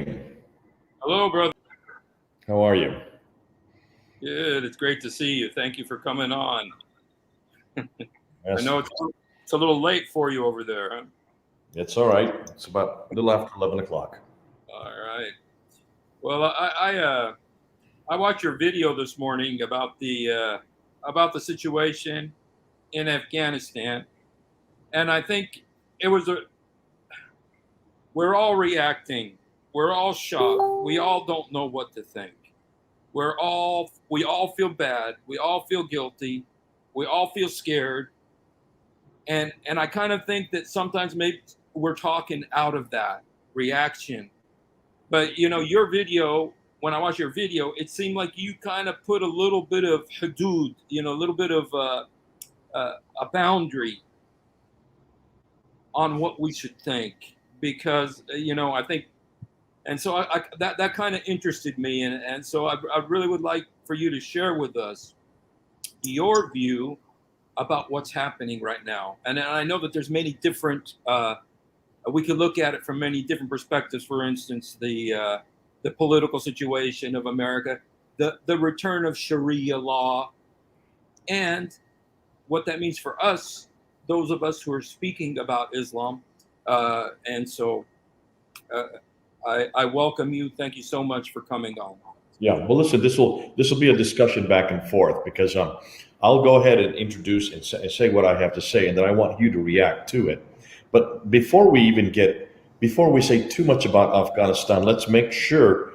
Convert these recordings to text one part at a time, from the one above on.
Hussein. Hello, brother. How are you? Good. It's great to see you. Thank you for coming on. I Yes, know it's a little late for you over there, huh? it's all right. It's about a little after 11 o'clock. All right. Well, I watched your video this morning about the situation in Afghanistan, and I think it was a we're all reacting. We're all shocked. We all don't know what to think. We all feel bad. We all feel guilty. We all feel scared. And I kind of think that sometimes maybe we're talking out of that reaction. But your video, when I watched your video, it seemed like you kind of put a little bit of hudud, a little bit of a boundary on what we should think, because I think, and so that kind of interested me, and so I really would like for you to share with us your view about what's happening right now. And I know that there's many different. We could look at it from many different perspectives. For instance, the political situation of America, the return of Sharia law, and what that means for us, those of us who are speaking about Islam. And so, uh, I welcome you. Thank you so much for coming on. Yeah. Well, listen. This will be a discussion back and forth because I'll go ahead and introduce and say what I have to say, and then I want you to react to it. But before we say too much about Afghanistan, let's make sure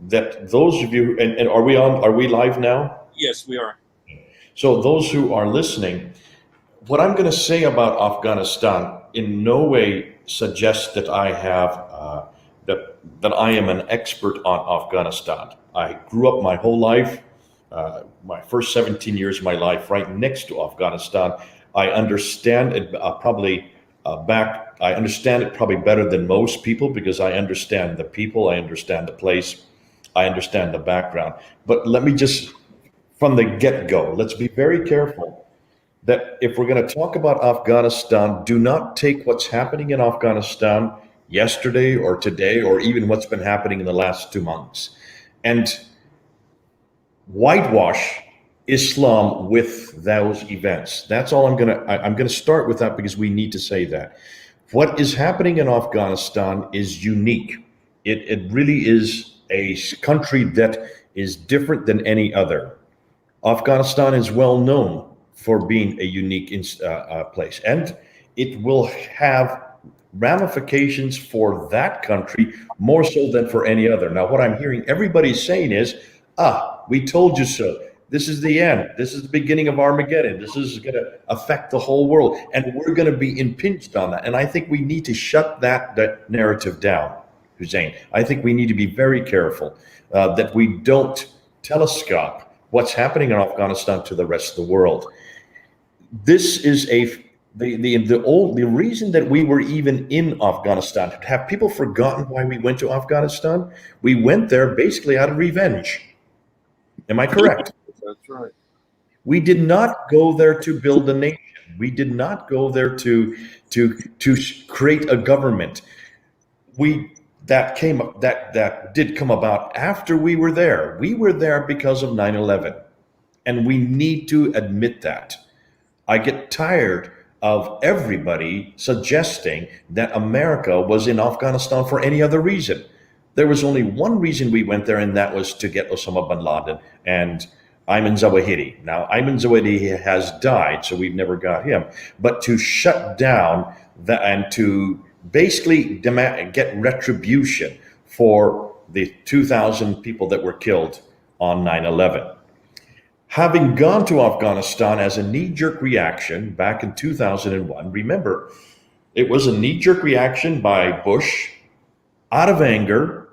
that those of you and are we live now? Yes, we are. So those who are listening, what I'm going to say about Afghanistan in no way suggests that that I am an expert on Afghanistan. I grew up my whole life, my first 17 years of my life, right next to Afghanistan. I understand it I understand it probably better than most people because I understand the people, I understand the place, I understand the background. But let me just, from the get go, let's be very careful that if we're going to talk about Afghanistan, do not take what's happening in Afghanistan yesterday or today or even what's been happening in the last 2 months and whitewash Islam with those events. That's all I'm going to start with that because we need to say that. What is happening in Afghanistan is unique. It really is a country that is different than any other. Afghanistan is well known for being a unique place, and it will have ramifications for that country more so than for any other. Now, what I'm hearing everybody saying is, we told you so. This is the end. This is the beginning of Armageddon. This is going to affect the whole world, and we're going to be impinged on that. And I think we need to shut that narrative down, Hussein. I think we need to be very careful that we don't telescope what's happening in Afghanistan to the rest of the world. This is the reason that we were even in Afghanistan. Have people forgotten why we went to Afghanistan? We went there basically out of revenge. Am I correct? That's right. We did not go there to build a nation. We did not go there to create a government. We that did come about after we were there. We were there because of 9/11, and we need to admit that. I get tired of everybody suggesting that America was in Afghanistan for any other reason. There was only one reason we went there, and that was to get Osama bin Laden and Ayman Zawahiri. Now, Ayman Zawahiri has died, so we've never got him. But to shut down and to basically get retribution for the 2,000 people that were killed on 9/11. Having gone to Afghanistan as a knee-jerk reaction back in 2001, remember, it was a knee-jerk reaction by Bush out of anger.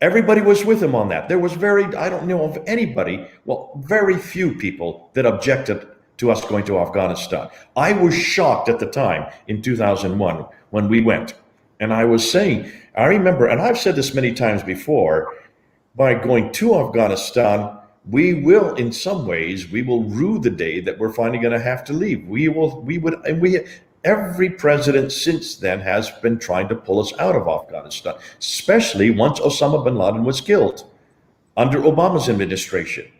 Everybody was with him on that. There was I don't know of anybody, well, very few people that objected to us going to Afghanistan. I was shocked at the time in 2001 when we went. And I was saying, I remember, and I've said this many times before, by going to Afghanistan, in some ways, we will rue the day that we're finally going to have to leave. We would, and Every president since then has been trying to pull us out of Afghanistan, especially once Osama bin Laden was killed under Obama's administration.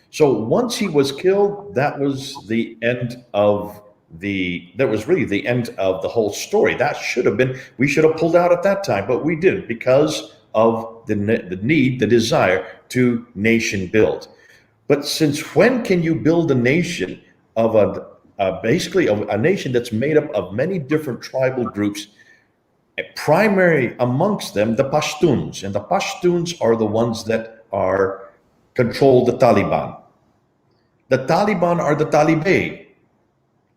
So once he was killed, that was the end of that was really the end of the whole story. That should have been, we should have pulled out at that time, but we didn't because of the need, the desire to nation build. But since when can you build a nation of basically of a nation that's made up of many different tribal groups, primary amongst them the Pashtuns, and the Pashtuns are the ones that are control the Taliban. The Taliban are the Taliban.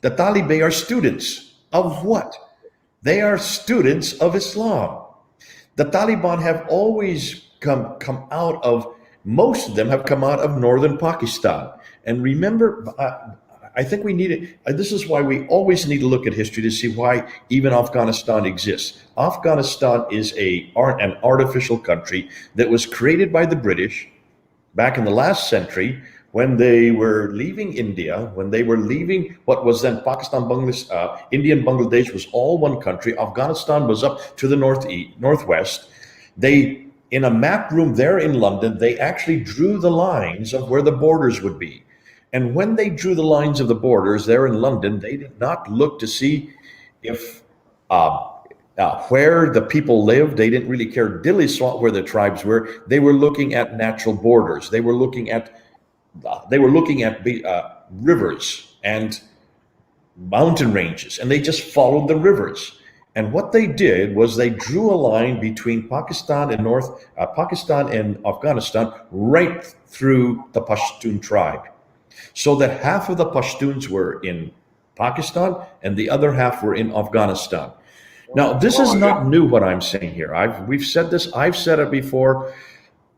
The Taliban are students of what? They are students of Islam. The Taliban have always come out of, most of them have come out of northern Pakistan. And remember, I think we need it. This is why we always need to look at history to see why even Afghanistan exists. Afghanistan is an artificial country that was created by the British back in the last century when they were leaving India, when they were leaving what was then Pakistan, Bangladesh, India and Bangladesh was all one country. Afghanistan was up to the northwest. They, in a map room there in London, they actually drew the lines of where the borders would be. And when they drew the lines of the borders there in London, they did not look to see if where the people lived. They didn't really care diddly squat where the tribes were. They were looking at natural borders. They were looking at rivers and mountain ranges, and they just followed the rivers. And what they did was they drew a line between Pakistan and Afghanistan right through the Pashtun tribe, so that half of the Pashtuns were in Pakistan and the other half were in Afghanistan. Now, this is not new what I'm saying here. We've said this, I've said it before.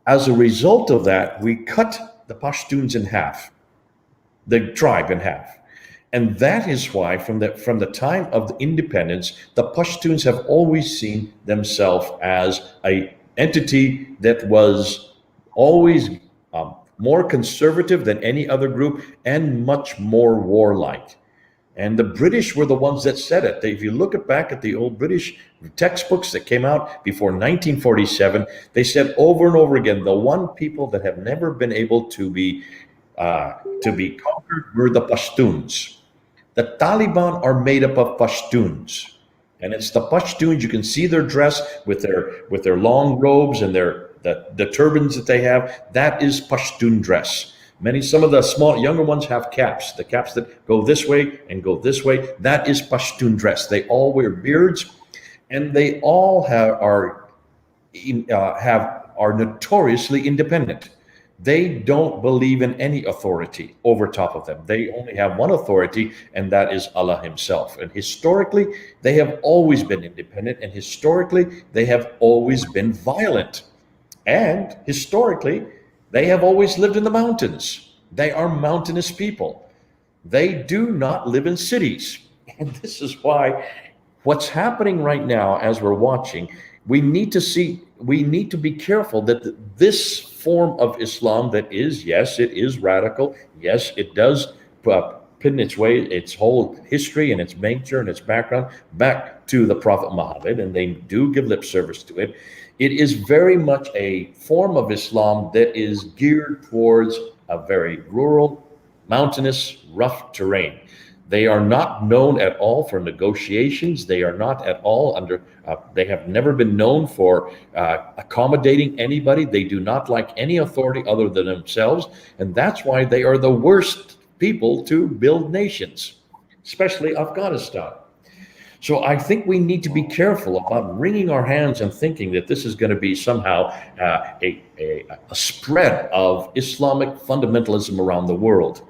As a result of that, we cut the Pashtuns in half, the tribe in half. And that is why from the time of the independence, the Pashtuns have always seen themselves as an entity that was always more conservative than any other group and much more warlike. And the British were the ones that said it. If you look back at the old British textbooks that came out before 1947, they said over and over again, the one people that have never been able to be conquered were the Pashtuns. The Taliban are made up of Pashtuns. And it's the Pashtuns, you can see their dress with their long robes and the turbans that they have. That is Pashtun dress. Some of the younger ones have caps, the caps that go this way and go this way. That is Pashtun dress. They all wear beards, and they all are notoriously independent. They don't believe in any authority over top of them. They only have one authority, and that is Allah himself. And historically, they have always been independent, and historically, they have always been violent. And historically, they have always lived in the mountains. They are mountainous people. They do not live in cities. And this is why what's happening right now as we're watching, we need to be careful that this form of Islam that is, yes, it is radical. Yes, it does pin its whole history and its nature and its background back to the Prophet Muhammad, and they do give lip service to it. It is very much a form of Islam that is geared towards a very rural, mountainous, rough terrain. They are not known at all for negotiations. They are not at all they have never been known for accommodating anybody. They do not like any authority other than themselves. And that's why they are the worst people to build nations, especially Afghanistan. So I think we need to be careful about wringing our hands and thinking that this is going to be somehow a spread of Islamic fundamentalism around the world.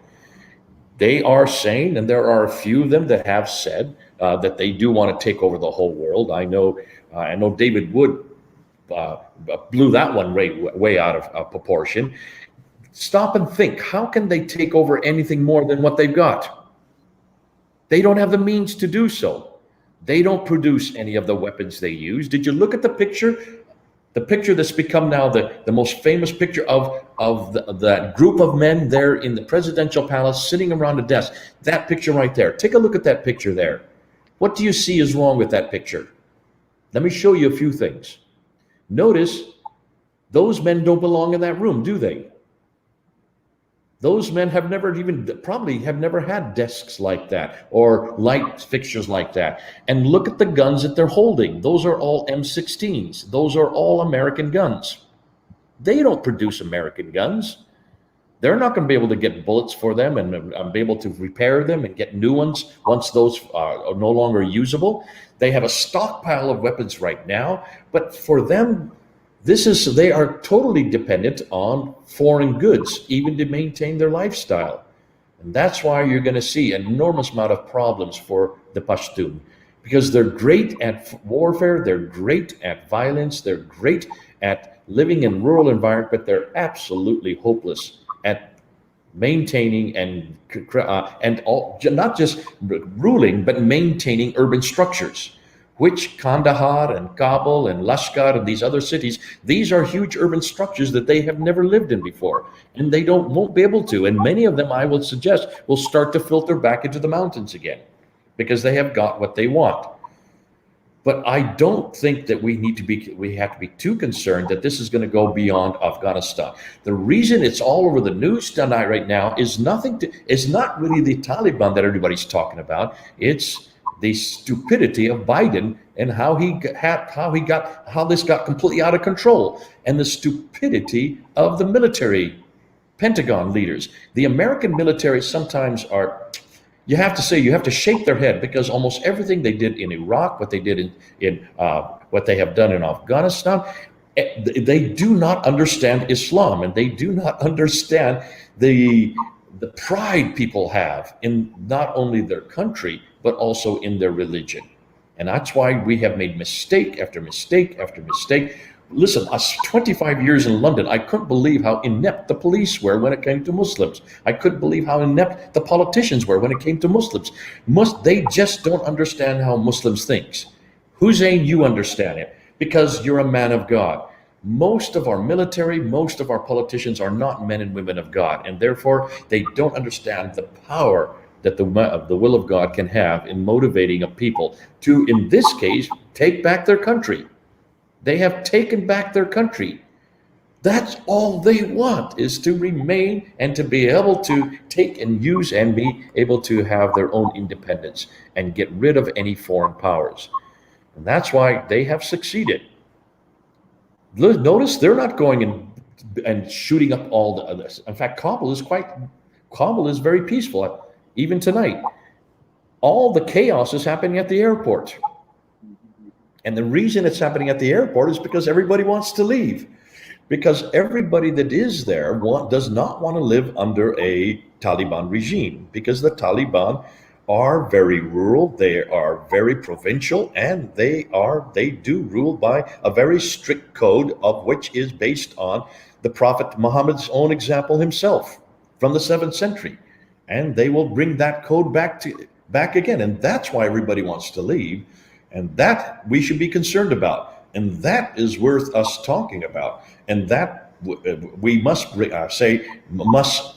They are saying, and there are a few of them that have said that they do want to take over the whole world. I know David Wood blew that one way out of proportion. Stop and think, how can they take over anything more than what they've got? They don't have the means to do so. They don't produce any of the weapons they use. Did you look at the picture? The picture that's become now the most famous picture of that group of men there in the presidential palace sitting around a desk. That picture right there. Take a look at that picture there. What do you see is wrong with that picture? Let me show you a few things. Notice those men don't belong in that room, do they? Those men have never even, probably have never had desks like that or light fixtures like that. And look at the guns that they're holding. Those are all M16s. Those are all American guns. They don't produce American guns. They're not going to be able to get bullets for them and be able to repair them and get new ones once those are no longer usable. They have a stockpile of weapons right now, but for them, they are totally dependent on foreign goods, even to maintain their lifestyle. And that's why you're going to see an enormous amount of problems for the Pashtun, because they're great at warfare, they're great at violence, they're great at living in rural environment, but they're absolutely hopeless at maintaining not just ruling, but maintaining urban structures, which Kandahar and Kabul and Lashkar and these other cities, these are huge urban structures that they have never lived in before, and they won't be able to. And many of them, I would suggest, will start to filter back into the mountains again because they have got what they want. But I don't think that we have to be too concerned that this is going to go beyond Afghanistan. The reason it's all over the news tonight right now is it's not really the Taliban that everybody's talking about. It's the stupidity of Biden and how this got completely out of control, and the stupidity of the military, Pentagon leaders. The American military sometimes you have to shake their head, because almost everything they did in Iraq, what they did what they have done in Afghanistan, they do not understand Islam, and they do not understand the pride people have in not only their country, but also in their religion. And that's why we have made mistake after mistake after mistake. Listen, 25 years in London, I couldn't believe how inept the police were when it came to Muslims. I couldn't believe how inept the politicians were when it came to Muslims. They just don't understand how Muslims think. Hussein, you understand it because you're a man of God. Most of our military, most of our politicians are not men and women of God, and therefore they don't understand the power that the will of God can have in motivating a people to, in this case, take back their country. They have taken back their country. That's all they want, is to remain and to be able to take and use and be able to have their own independence and get rid of any foreign powers. And that's why they have succeeded. Notice they're not going and shooting up all the others. In fact, Kabul is very peaceful, even tonight. All the chaos is happening at the airport. And the reason it's happening at the airport is because everybody wants to leave. Because everybody that is there does not want to live under a Taliban regime, because the Taliban are very rural, they are very provincial, and they do rule by a very strict code, of which is based on the Prophet Muhammad's own example himself from the 7th century. And they will bring that code back again. And that's why everybody wants to leave. And that we should be concerned about. And that is worth us talking about. And that we must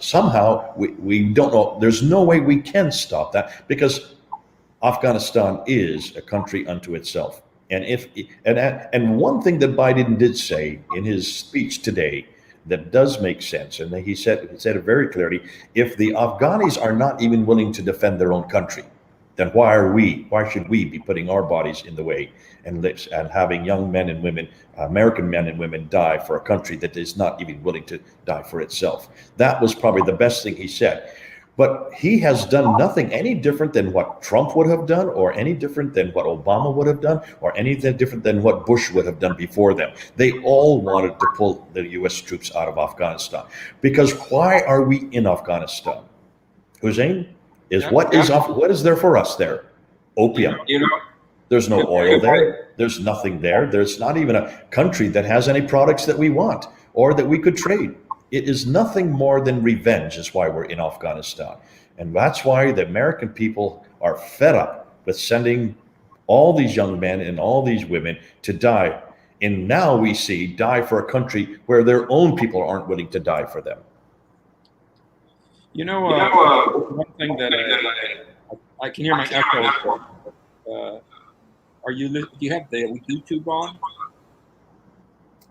somehow, we don't know, there's no way we can stop that, because Afghanistan is a country unto itself. And one thing that Biden did say in his speech today that does make sense, and he said it very clearly: if the Afghanis are not even willing to defend their own country, then why should we be putting our bodies in the way and having young men and women, American men and women, die for a country that is not even willing to die for itself? That was probably the best thing he said. But he has done nothing any different than what Trump would have done, or any different than what Obama would have done, or anything different than what Bush would have done before them. They all wanted to pull the U.S. troops out of Afghanistan. Because why are we in Afghanistan? Hussein? What is there for us there? Opium. There's no oil there. There's nothing there. There's not even a country that has any products that we want or that we could trade. It is nothing more than revenge is why we're in Afghanistan. And that's why the American people are fed up with sending all these young men and all these women to die. And now we see die for a country where their own people aren't willing to die for them. One thing that I can hear my echo. Do you have the YouTube on?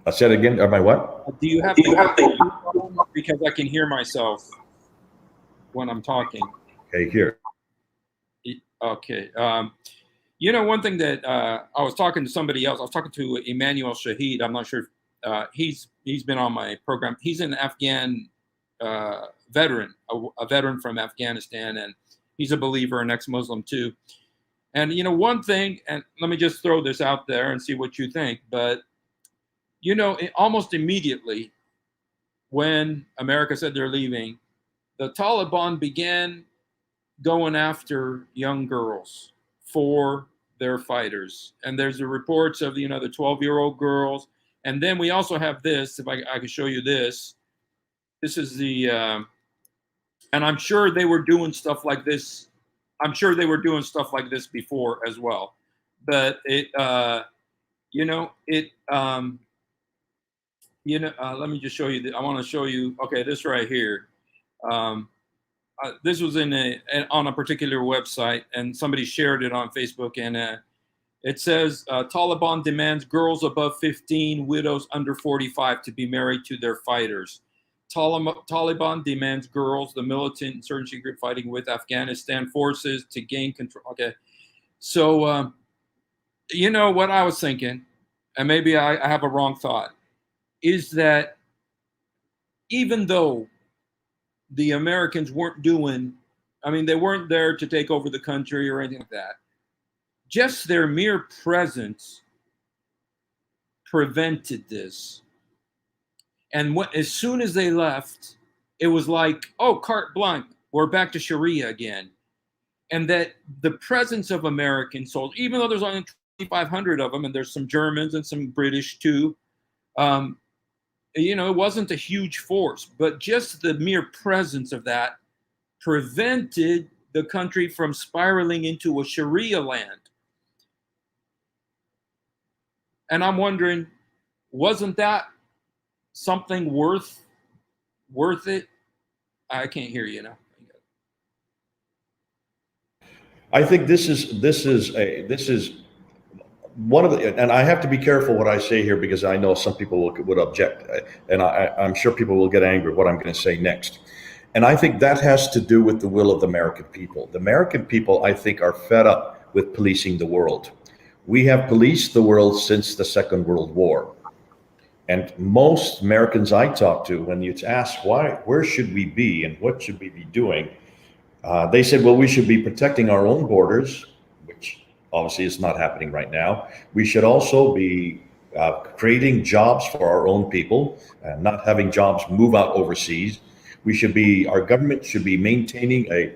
I said again, am I what? Do you have the YouTube on? Because I can hear myself when I'm talking. Okay, here. Okay. One thing that I was talking to somebody else. I was talking to Emmanuel Shahid. I'm not sure. He's been on my program. He's an Afghan veteran, a veteran from Afghanistan, and he's a believer, an ex-Muslim too. And one thing, and let me just throw this out there and see what you think. But almost immediately when America said they're leaving, the Taliban began going after young girls for their fighters. And there's the reports of the 12-year-old girls. And then we also have this. If I can show you this. This is the, and I'm sure they were doing stuff like this. I'm sure they were doing stuff like this before as well. But let me just show you. I want to show you. Okay, this right here. This was on a particular website, and somebody shared it on Facebook, and it says Taliban demands girls above 15, widows under 45 to be married to their fighters. Taliban demands girls, the militant insurgency group fighting with Afghanistan forces, to gain control. Okay, so what I was thinking, and maybe I have a wrong thought, is that even though the Americans weren't they weren't there to take over the country or anything like that, just their mere presence prevented this. And as soon as they left, it was like, oh, carte blanche, we're back to Sharia again. And that the presence of American soldiers, even though there's only 2,500 of them, and there's some Germans and some British too, it wasn't a huge force, but just the mere presence of that prevented the country from spiraling into a Sharia land. And I'm wondering, wasn't that something worth it? I can't hear you now. I think this is one of the, and I have to be careful what I say here because I know some people would object, and I'm sure people will get angry at what I'm going to say next. And I think that has to do with the will of the American people. The American people, I think, are fed up with policing the world. We have policed the world since the Second World War. And most Americans I talk to, when you ask where should we be and what should we be doing, they said, well, we should be protecting our own borders, which obviously is not happening right now. We should also be creating jobs for our own people, not having jobs move out overseas. Our government should be maintaining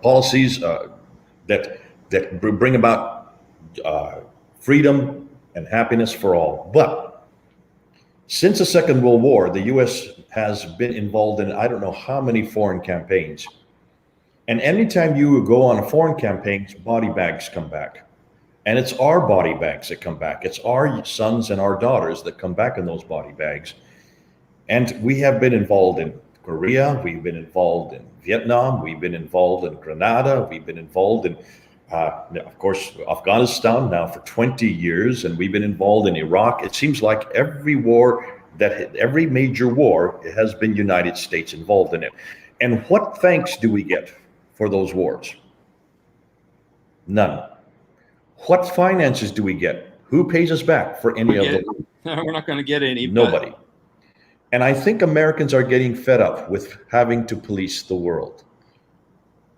policies that bring about freedom and happiness for all. But since the Second World War, the U.S. has been involved in I don't know how many foreign campaigns. And anytime you go on a foreign campaign, body bags come back. And it's our body bags that come back. It's our sons and our daughters that come back in those body bags. And we have been involved in Korea. We've been involved in Vietnam. We've been involved in Grenada. We've been involved in, of course, Afghanistan now for 20 years. And we've been involved in Iraq. It seems like every major war has been United States involved in it. And what thanks do we get for those wars? None. What finances do we get? Who pays us back for any of them? We're not going to get any. Nobody. And I think Americans are getting fed up with having to police the world.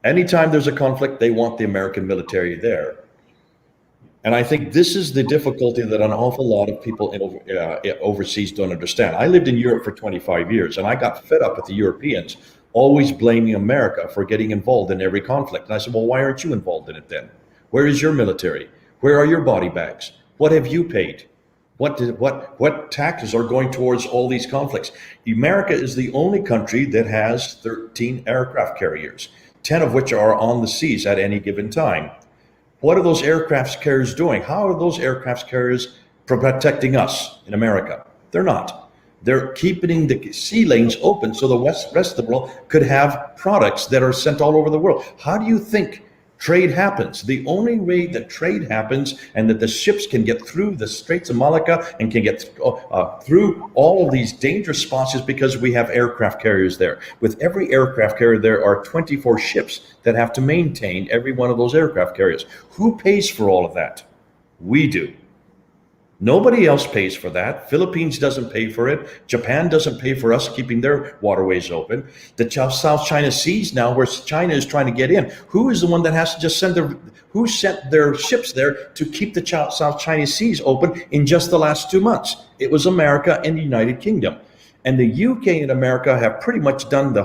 Anytime there's a conflict, they want the American military there. And I think this is the difficulty that an awful lot of people overseas don't understand. I lived in Europe for 25 years, and I got fed up with the Europeans always blaming America for getting involved in every conflict. And I said, well, why aren't you involved in it then? Where is your military? Where are your body bags? What have you paid? What taxes are going towards all these conflicts? America is the only country that has 13 aircraft carriers, 10 of which are on the seas at any given time. What are those aircraft carriers doing? How are those aircraft carriers protecting us in America? They're not. They're keeping the sea lanes open so the rest of the world could have products that are sent all over the world. How do you think Trade happens. The only way that trade happens and that the ships can get through the Straits of Malacca and can get through all of these dangerous spots is because we have aircraft carriers there. With every aircraft carrier, there are 24 ships that have to maintain every one of those aircraft carriers. Who pays for all of that? We do. Nobody else pays for that. Philippines doesn't pay for it. Japan doesn't pay for us keeping their waterways open. The South China Seas now, where China is trying to get in, who is the one that has to just who sent their ships there to keep the South China Seas open in just the last 2 months? It was America and the United Kingdom. And the UK and America have pretty much done the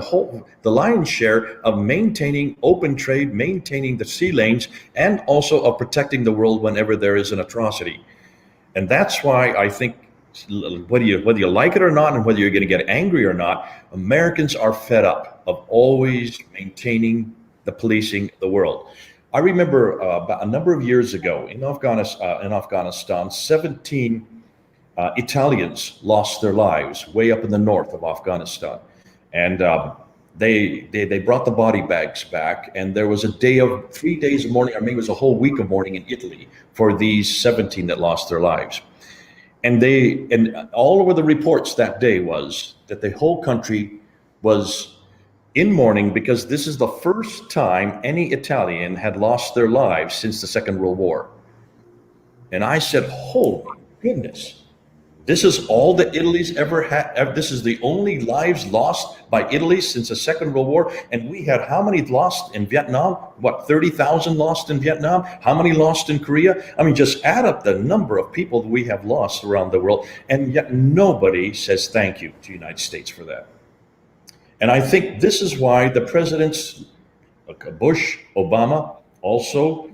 lion's share of maintaining open trade, maintaining the sea lanes, and also of protecting the world whenever there is an atrocity. And that's why I think, whether you like it or not, and whether you're going to get angry or not, Americans are fed up of always maintaining the policing of the world. I remember about a number of years ago in Afghanistan, 17 Italians lost their lives way up in the north of Afghanistan, and they brought the body bags back, and there was 3 days of mourning, or maybe it was a whole week of mourning in Italy for these 17 that lost their lives. And all over the reports that day was that the whole country was in mourning because this is the first time any Italian had lost their lives since the Second World War. And I said, holy goodness. This is all that Italy's ever had. This is the only lives lost by Italy since the Second World War. And we had how many lost in Vietnam? 30,000 lost in Vietnam? How many lost in Korea? I mean, just add up the number of people that we have lost around the world. And yet nobody says thank you to the United States for that. And I think this is why the presidents, Bush, Obama, also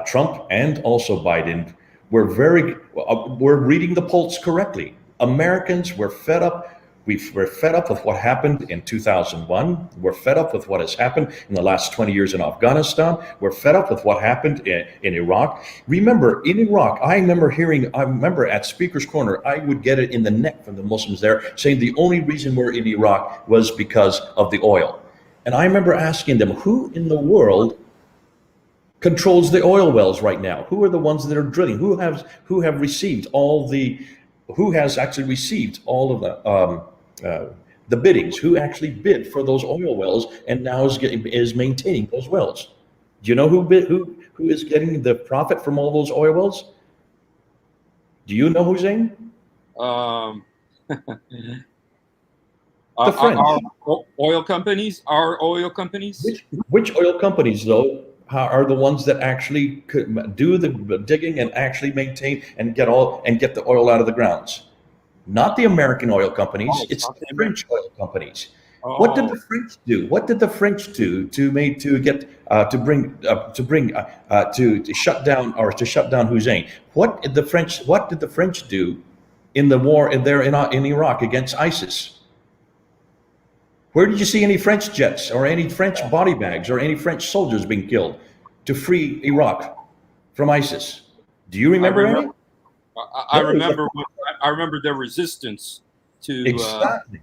Trump, and also Biden, we're reading the polls correctly. Americans were fed up. We're fed up with what happened in 2001. We're fed up with what has happened in the last 20 years in Afghanistan. We're fed up with what happened in Iraq. Remember, in Iraq, I remember at Speaker's Corner, I would get it in the neck from the Muslims there, saying the only reason we're in Iraq was because of the oil. And I remember asking them, who in the world controls the oil wells right now? Who are the ones that are drilling? Who has actually received all of the biddings? Who actually bid for those oil wells and now is maintaining those wells? Do you know who is getting the profit from all those oil wells? Do you know, Hussein? The French. Our oil companies. Which oil companies, though, are the ones that actually do the digging and actually maintain and get the oil out of the grounds? Not the American oil companies. It's the French oil companies. Oh. What did the French do? What did the French do to shut down Hussein? What did the French do in the war in Iraq against ISIS? Where did you see any French jets or any French body bags or any French soldiers being killed to free Iraq from ISIS? Do you remember any? I remember their resistance to exactly.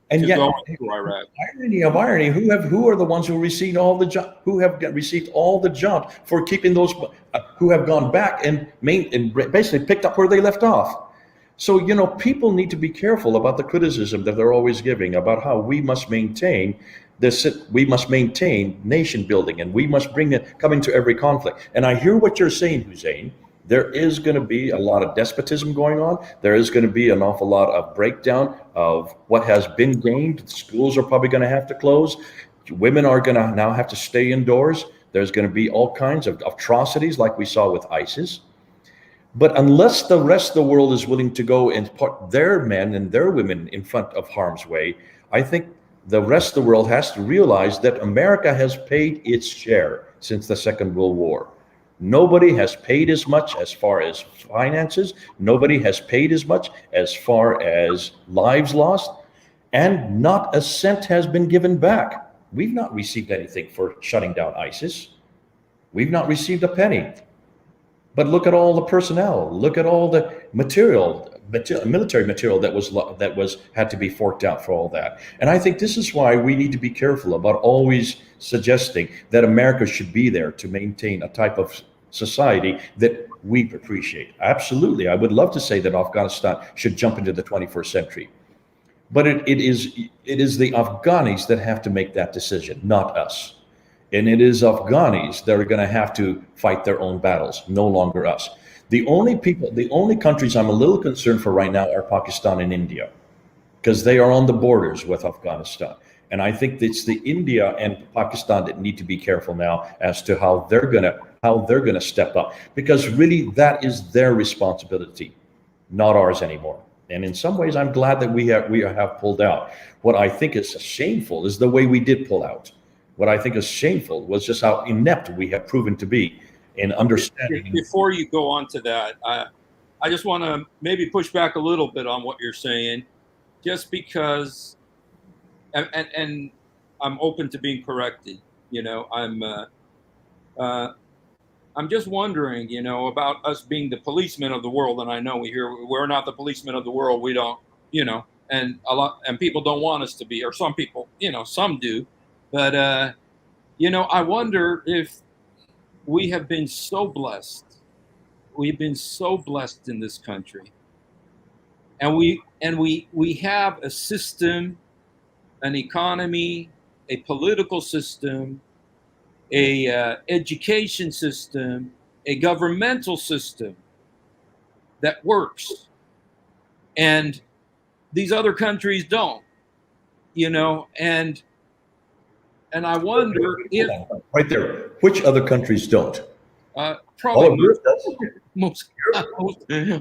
And yet, go to Iraq. Irony of irony, who are the ones who received all the received all the jobs for keeping those who have gone back and basically picked up where they left off? So, people need to be careful about the criticism that they're always giving about how we must maintain nation building, and we must bring it coming to every conflict. And I hear what you're saying, Hussein. There is going to be a lot of despotism going on. There is going to be an awful lot of breakdown of what has been gained. Schools are probably going to have to close. Women are going to now have to stay indoors. There's going to be all kinds of atrocities like we saw with ISIS. But unless the rest of the world is willing to go and put their men and their women in front of harm's way, I think the rest of the world has to realize that America has paid its share since the Second World War. Nobody has paid as much as far as finances. Nobody has paid as much as far as lives lost. And not a cent has been given back. We've not received anything for shutting down ISIS. We've not received a penny. But look at all the personnel, look at all the material. military material that was had to be forked out for all that. And I think this is why we need to be careful about always suggesting that America should be there to maintain a type of society that we appreciate. Absolutely, I would love to say that Afghanistan should jump into the 21st century, but it is the Afghanis that have to make that decision, not us. And it is Afghanis that are going to have to fight their own battles, no longer us. The only countries I'm a little concerned for right now are Pakistan and India, because they are on the borders with Afghanistan. And I think it's the India and Pakistan that need to be careful now as to how they're gonna step up, because really that is their responsibility, not ours anymore. And in some ways, I'm glad that we have pulled out. What I think is shameful is the way we did pull out. What I think is shameful was just how inept we have proven to be in understanding. Before you go on to that, I just want to maybe push back a little bit on what you're saying, just because, and I'm open to being corrected. I'm just wondering, about us being the policemen of the world, and I know we're not the policemen of the world. We don't, and and people don't want us to be, or some people, some do, but I wonder if we have been so blessed. We've been so blessed in this country, and we have a system, an economy, a political system, a education system, a governmental system that works, and these other countries don't. And I wonder if Right there, which other countries don't? probably All of Europe does. most,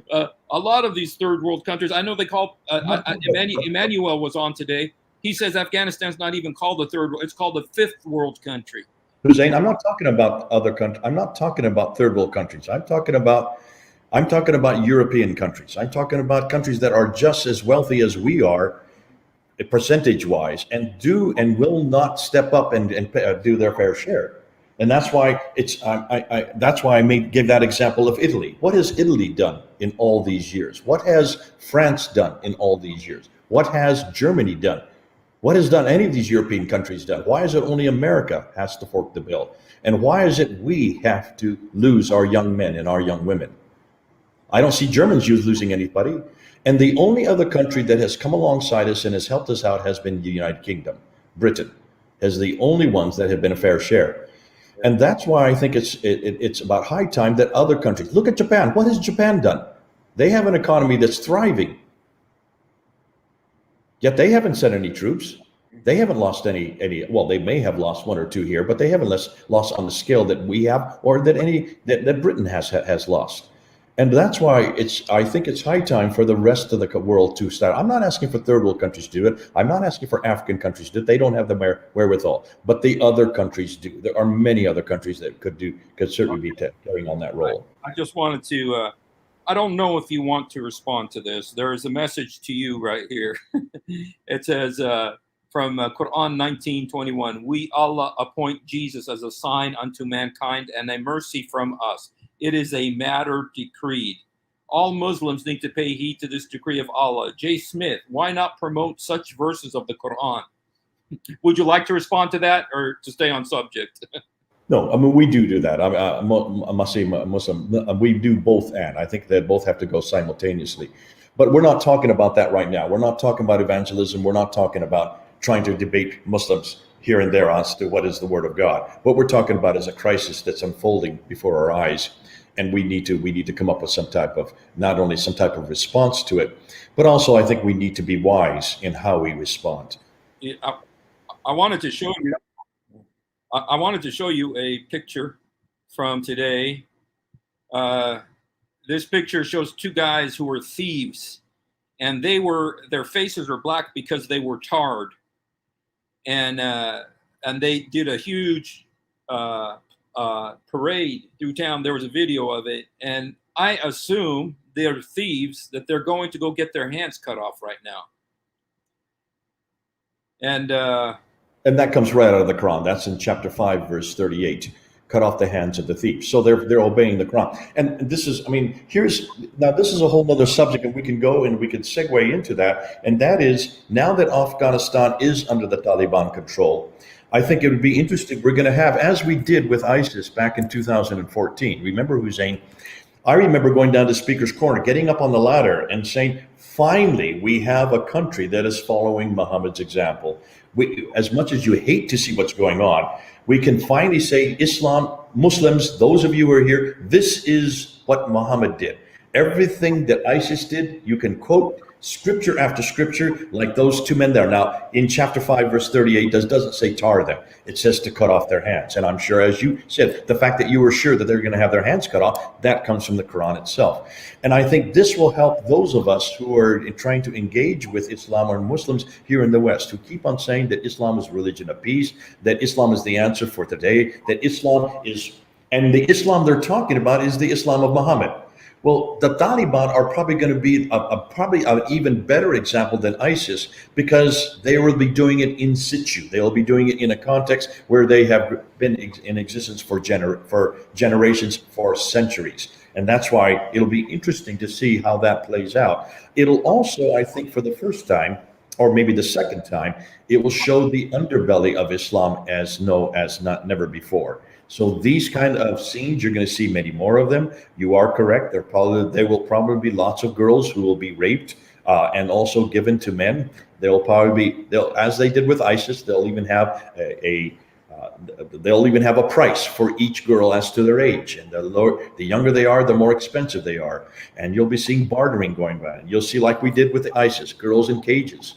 a lot of these third world countries. I know they call Emmanuel was on today. He says Afghanistan's not even called the third world; it's called the fifth world country. Hussein, I'm not talking about other countries. I'm not talking about third world countries. I'm talking about European countries. I'm talking about countries that are just as wealthy as we are, percentage wise, and do and will not step up and do their fair share. And that's why that's why I give that example of Italy. What has Italy done in all these years? What has France done in all these years? What has Germany done? What has done any of these European countries done? Why is it only America has to fork the bill? And why is it we have to lose our young men and our young women? I don't see Germans losing anybody. And the only other country that has come alongside us and has helped us out has been the United Kingdom. Britain is the only ones that have been a fair share. And that's why I think it's about high time that other countries look at Japan. What has Japan done? They have an economy that's thriving. Yet they haven't sent any troops. They haven't lost any. Well, they may have lost one or two here, but they haven't lost on the scale that we have, or that Britain has lost. And that's why I think it's high time for the rest of the world to start. I'm not asking for third world countries to do it. I'm not asking for African countries to do it. They don't have the wherewithal, but the other countries do. There are many other countries that could certainly be carrying on that role. I just wanted to. I don't know if you want to respond to this. There is a message to you right here. It says from Quran 19:21, "We Allah appoint Jesus as a sign unto mankind and a mercy from us. It is a matter decreed. All Muslims need to pay heed to this decree of Allah." Jay Smith, why not promote such verses of the Quran? Would you like to respond to that, or to stay on subject? No, I mean, we do that. I must say, Muslim, we do both, and I think that both have to go simultaneously. But we're not talking about that right now. We're not talking about evangelism. We're not talking about trying to debate Muslims here and there as to what is the word of God. What we're talking about is a crisis that's unfolding before our eyes, and we need to come up with not only some type of response to it, but also I think we need to be wise in how we respond. I wanted to show you. I wanted to show you a picture from today. This picture shows two guys who were thieves, and their faces are black because they were tarred, and they did a huge parade through town. There was a video of it, and I assume they're thieves, that they're going to go get their hands cut off right now. And that comes right out of the Quran. That's in chapter 5, verse 38. cut off the hands of the thief. So they're obeying the Quran. And this is, I mean, this is a whole other subject, and we can go and we can segue into that. And that is, now that Afghanistan is under the Taliban control, I think it would be interesting. We're going to have, as we did with ISIS back in 2014. Remember, Hussein? I remember going down to Speaker's Corner, getting up on the ladder and saying, finally, we have a country that is following Muhammad's example. As much as you hate to see what's going on, we can finally say, Islam, Muslims, those of you who are here, this is what Muhammad did. Everything that ISIS did, you can quote scripture after scripture, like those two men there. Now, in chapter 5, verse 38, doesn't say tar them. It says to cut off their hands. And I'm sure, as you said, the fact that you were sure that they're going to have their hands cut off, that comes from the Quran itself. And I think this will help those of us who are trying to engage with Islam or Muslims here in the West, who keep on saying that Islam is a religion of peace, that Islam is the answer for today, that Islam is, and the Islam they're talking about is the Islam of Muhammad. Well, the Taliban are probably going to be probably an even better example than ISIS, because they will be doing it in situ. They will be doing it in a context where they have been in existence for generations, for centuries. And that's why it'll be interesting to see how that plays out. It'll also, I think, for the first time, or maybe the second time, it will show the underbelly of Islam as never before. So these kind of scenes, you're going to see many more of them. You are correct. There will probably be lots of girls who will be raped and also given to men. They'll as they did with ISIS, they'll even have a price for each girl as to their age. And the younger they are, the more expensive they are. And you'll be seeing bartering going on. You'll see, like we did with ISIS, girls in cages.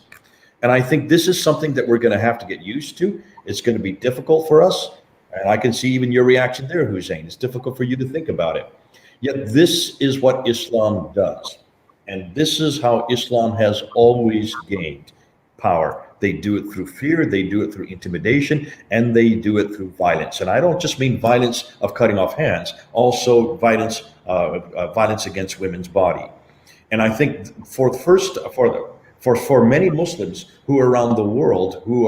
And I think this is something that we're going to have to get used to. It's going to be difficult for us. And I can see even your reaction there, Hussein. It's difficult for you to think about it. Yet this is what Islam does. And this is how Islam has always gained power. They do it through fear, they do it through intimidation, and they do it through violence. And I don't just mean violence of cutting off hands, also violence against women's body. And I think for many Muslims who are around the world who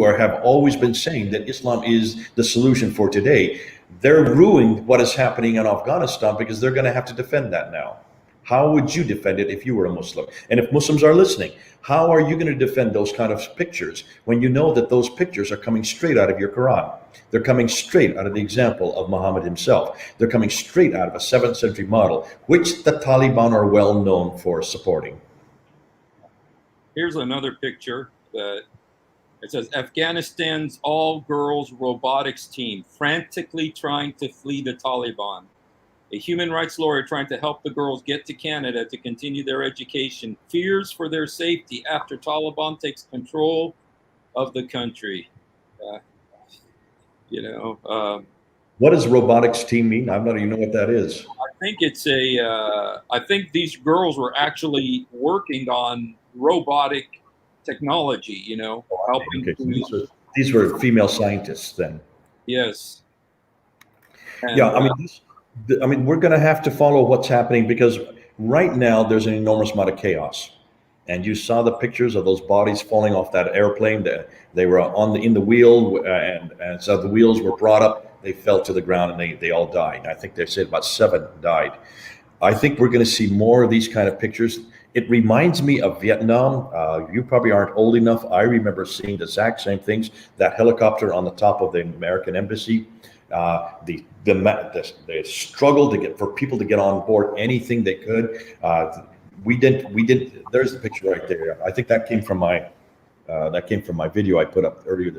have always been saying that Islam is the solution for today, they're ruining what is happening in Afghanistan, because they're going to have to defend that now. How would you defend it if you were a Muslim? And if Muslims are listening, how are you going to defend those kind of pictures when you know that those pictures are coming straight out of your Quran? They're coming straight out of the example of Muhammad himself. They're coming straight out of a 7th century model, which the Taliban are well known for supporting. Here's another picture that it says, Afghanistan's all-girls robotics team frantically trying to flee the Taliban. A human rights lawyer trying to help the girls get to Canada to continue their education fears for their safety after Taliban takes control of the country. What does robotics team mean? I don't even know what that is. I think it's I think these girls were actually working on robotic technology, helping. Okay. These were female scientists then. Yes. And, yeah, I mean, we're going to have to follow what's happening, because right now there's an enormous amount of chaos. And you saw the pictures of those bodies falling off that airplane. They were in the wheel, and so the wheels were brought up. They fell to the ground, and they all died. I think they said about 7 died. I think we're going to see more of these kind of pictures. It reminds me of Vietnam. You probably aren't old enough. I remember seeing the exact same things. That helicopter on the top of the American embassy. The struggle for people to get on board anything they could. We did. There's the picture right there. I think that came from my video I put up earlier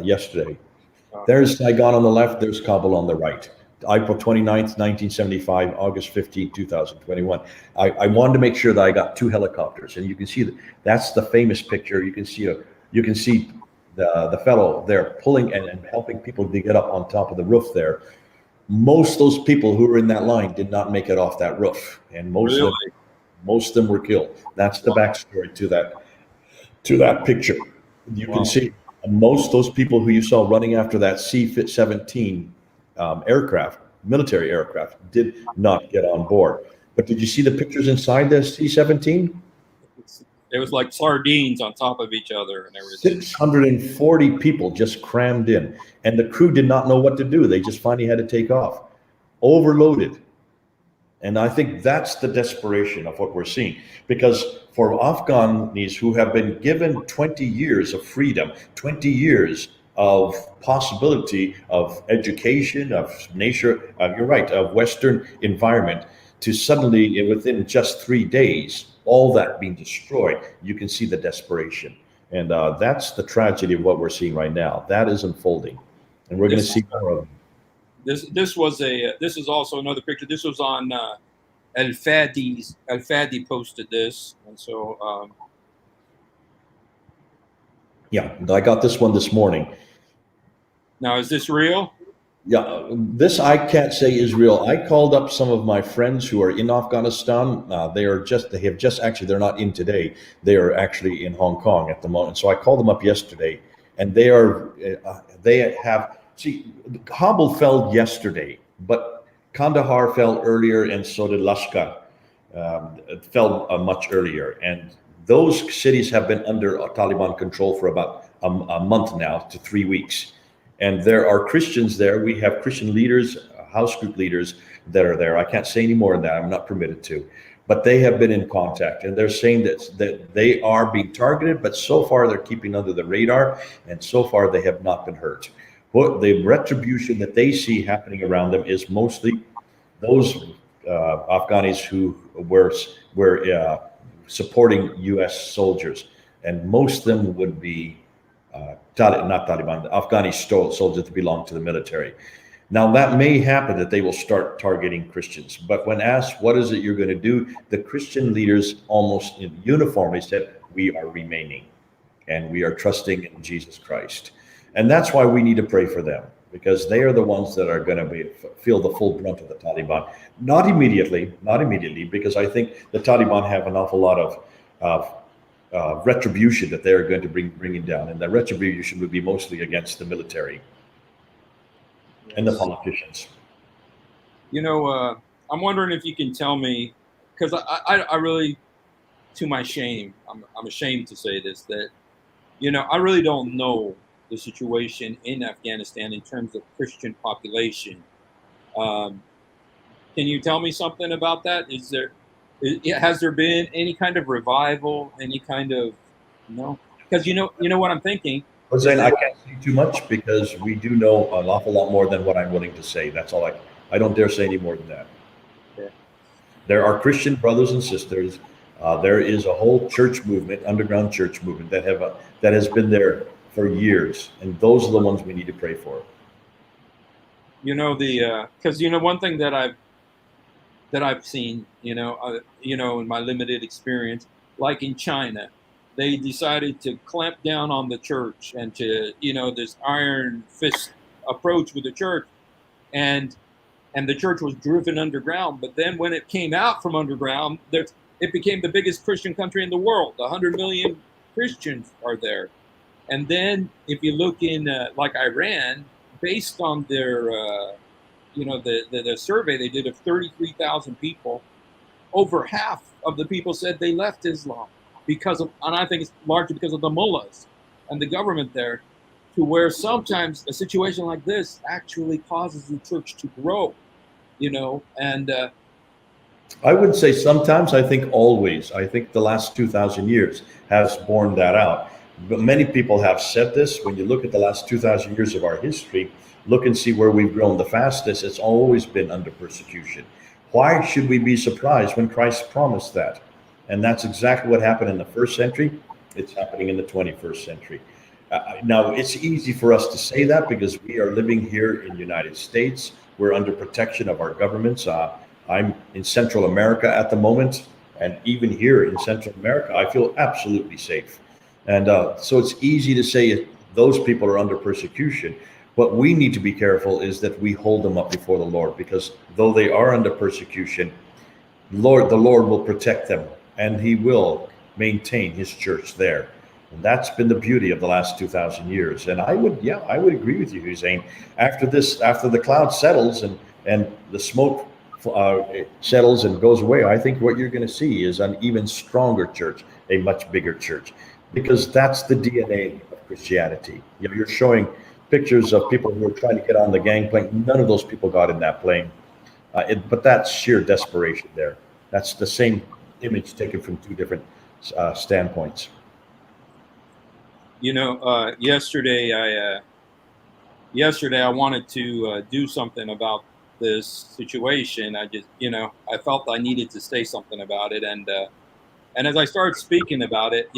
yesterday. There's Saigon on the left. There's Kabul on the right. April 29th, 1975, August 15th, 2021. I wanted to make sure that I got 2 helicopters, and you can see that's the famous picture. You can see the fellow there pulling and helping people to get up on top of the roof there. Most of those people who were in that line did not make it off that roof, and most of them were killed. That's the backstory to that picture. You can see most of those people who you saw running after that C-17 aircraft, military aircraft, did not get on board. But did you see the pictures inside the C-17? It was like sardines on top of each other and everything. 640 people just crammed in, and the crew did not know what to do. They just finally had to take off, overloaded. And I think that's the desperation of what we're seeing. Because for Afghans who have been given 20 years of freedom, 20 years of possibility of education, of nature, you're right, of Western environment, to suddenly, within just 3 days, all that being destroyed, you can see the desperation. And that's the tragedy of what we're seeing right now. That is unfolding. And we're going to This see more of it. this is also another picture. This was on Al Fadi posted this, and so Yeah, I got this one this morning. now is this real? Yeah, this I can't say is real. I called up some of my friends who are in Afghanistan. They have just actually, they're not in today. They are actually in Hong Kong at the moment. So I called them up yesterday, and they have, see, Kabul fell yesterday, but Kandahar fell earlier, and so did Lashkar. It fell much earlier. And those cities have been under Taliban control for about a month now to 3 weeks. And there are Christians there. We have Christian leaders, house group leaders that are there. I can't say any more than that. I'm not permitted to. But they have been in contact, and they're saying that they are being targeted, but so far they're keeping under the radar, and so far they have not been hurt. What the retribution that they see happening around them is mostly those Afghans who were supporting U.S. soldiers, and most of them would be not Taliban, the Afghani soldiers that belong to the military. Now, that may happen that they will start targeting Christians, but when asked, what is it you're going to do? The Christian leaders almost uniformly said, we are remaining and we are trusting in Jesus Christ. And that's why we need to pray for them, because they are the ones that are going to feel the full brunt of the Taliban. Not immediately, because I think the Taliban have an awful lot of retribution that they're going to bringing down, and that retribution would be mostly against the military and the politicians. You know, I'm wondering if you can tell me, because I really, to my shame, I'm ashamed to say this, that, you know, I really don't know the situation in Afghanistan in terms of Christian population. Can you tell me something about that? Has there been any kind of revival, any kind of, because you know what I'm thinking. Jose, I can't say too much because we do know an awful lot more than what I'm willing to say. That's all. I don't dare say any more than that. Yeah. There are Christian brothers and sisters. There is a whole church movement, underground church movement that has been there for years, and those are the ones we need to pray for. You know, because one thing that I've seen, in my limited experience, like in China, they decided to clamp down on the church and to, this iron fist approach with the church, and the church was driven underground. But then when it came out from underground, it became the biggest Christian country in the world. 100 million Christians are there. And then if you look in like Iran, based on their the survey they did of 33,000 people, over half of the people said they left Islam and I think it's largely because of the mullahs and the government there, to where sometimes a situation like this actually causes the church to grow, and I would say sometimes, I think always. I think the last 2,000 years has borne that out. But many people have said this. When you look at the last 2,000 years of our history, look and see where we've grown the fastest. It's always been under persecution. Why should we be surprised when Christ promised that? And that's exactly what happened in the first century. It's happening in the 21st century. Now, it's easy for us to say that because we are living here in the United States. We're under protection of our governments. I'm in Central America at the moment, and even here in Central America, I feel absolutely safe. And so it's easy to say those people are under persecution. What we need to be careful is that we hold them up before the Lord, because though they are under persecution, the Lord will protect them, and he will maintain his church there. And that's been the beauty of the last 2,000 years. And I would agree with you, Hussein. After the cloud settles and the smoke settles and goes away, I think what you're going to see is an even stronger church, a much bigger church, because that's the DNA of Christianity. You're showing pictures of people who are trying to get on the gangplank. None of those people got in that plane. But that's sheer desperation there. That's the same image taken from two different standpoints. Yesterday I wanted to do something about this situation. I felt I needed to say something about it, and as I started speaking about it,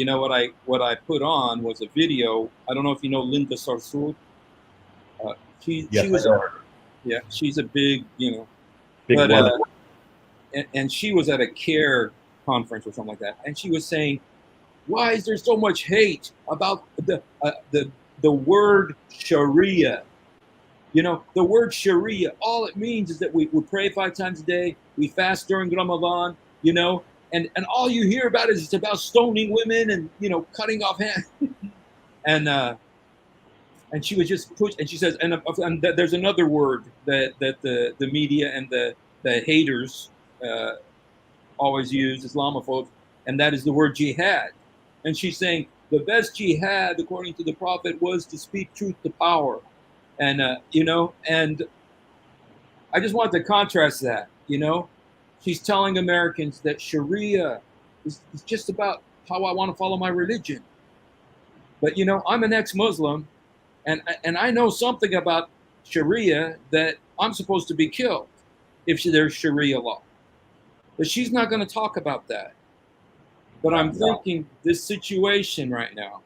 what I put on was a video. I don't know if you know Linda Sarsour. She Yes, she I was know. Yeah, she's a big, Big but one. and she was at a care conference or something like that, and she was saying, why is there so much hate about the word Sharia? The word Sharia, all it means is that we pray 5 times a day, we fast during Ramadan, and all you hear about is it's about stoning women and cutting off hands. and and she was just pushed, and she says, and there's another word that the media and the haters uh, always use, Islamophobes, and that is the word jihad. And she's saying the best jihad, according to the Prophet, was to speak truth to power. And I just wanted to contrast that. She's telling Americans that Sharia is just about how I want to follow my religion. But I'm an ex-Muslim, and I know something about Sharia, that I'm supposed to be killed if there's Sharia law. But she's not going to talk about that. But I'm thinking this situation right now.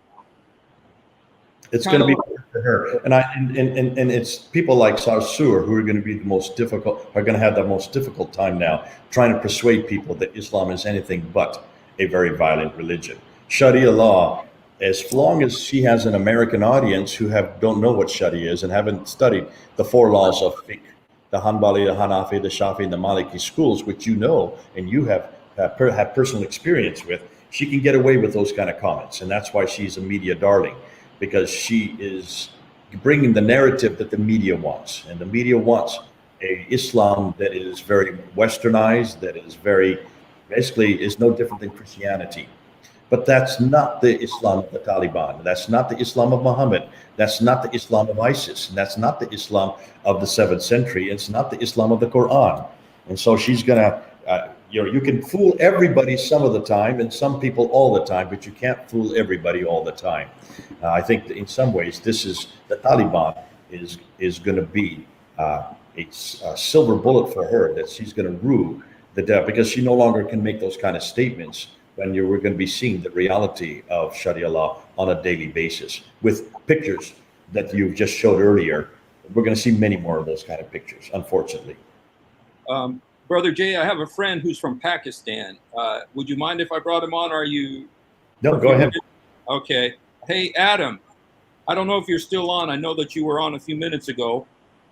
It's going to be for her, and it's people like Sarsour who are going to be are going to have the most difficult time now trying to persuade people that Islam is anything but a very violent religion. Sharia law, as long as she has an American audience who don't know what Sharia is and haven't studied the four laws of fiqh, the Hanbali, the Hanafi, the Shafi, and the Maliki schools, which and you have personal experience with, she can get away with those kind of comments, and that's why she's a media darling, because she is bringing the narrative that the media wants. And the media wants a Islam that is very westernized, that is basically is no different than Christianity. But that's not the Islam of the Taliban. That's not the Islam of Muhammad. That's not the Islam of ISIS. And that's not the Islam of the 7th century. It's not the Islam of the Quran. And so she's going to, you can fool everybody some of the time and some people all the time, but you can't fool everybody all the time. I think that in some ways, the Taliban is going to be a silver bullet for her, that she's going to rue the death, because she no longer can make those kind of statements when we're going to be seeing the reality of Sharia law on a daily basis with pictures that you've just showed earlier. We're going to see many more of those kind of pictures, unfortunately. Brother Jay, I have a friend who's from Pakistan. Would you mind if I brought him on? Are you? No, go ahead. Okay. Hey, Adam, I don't know if you're still on. I know that you were on a few minutes ago,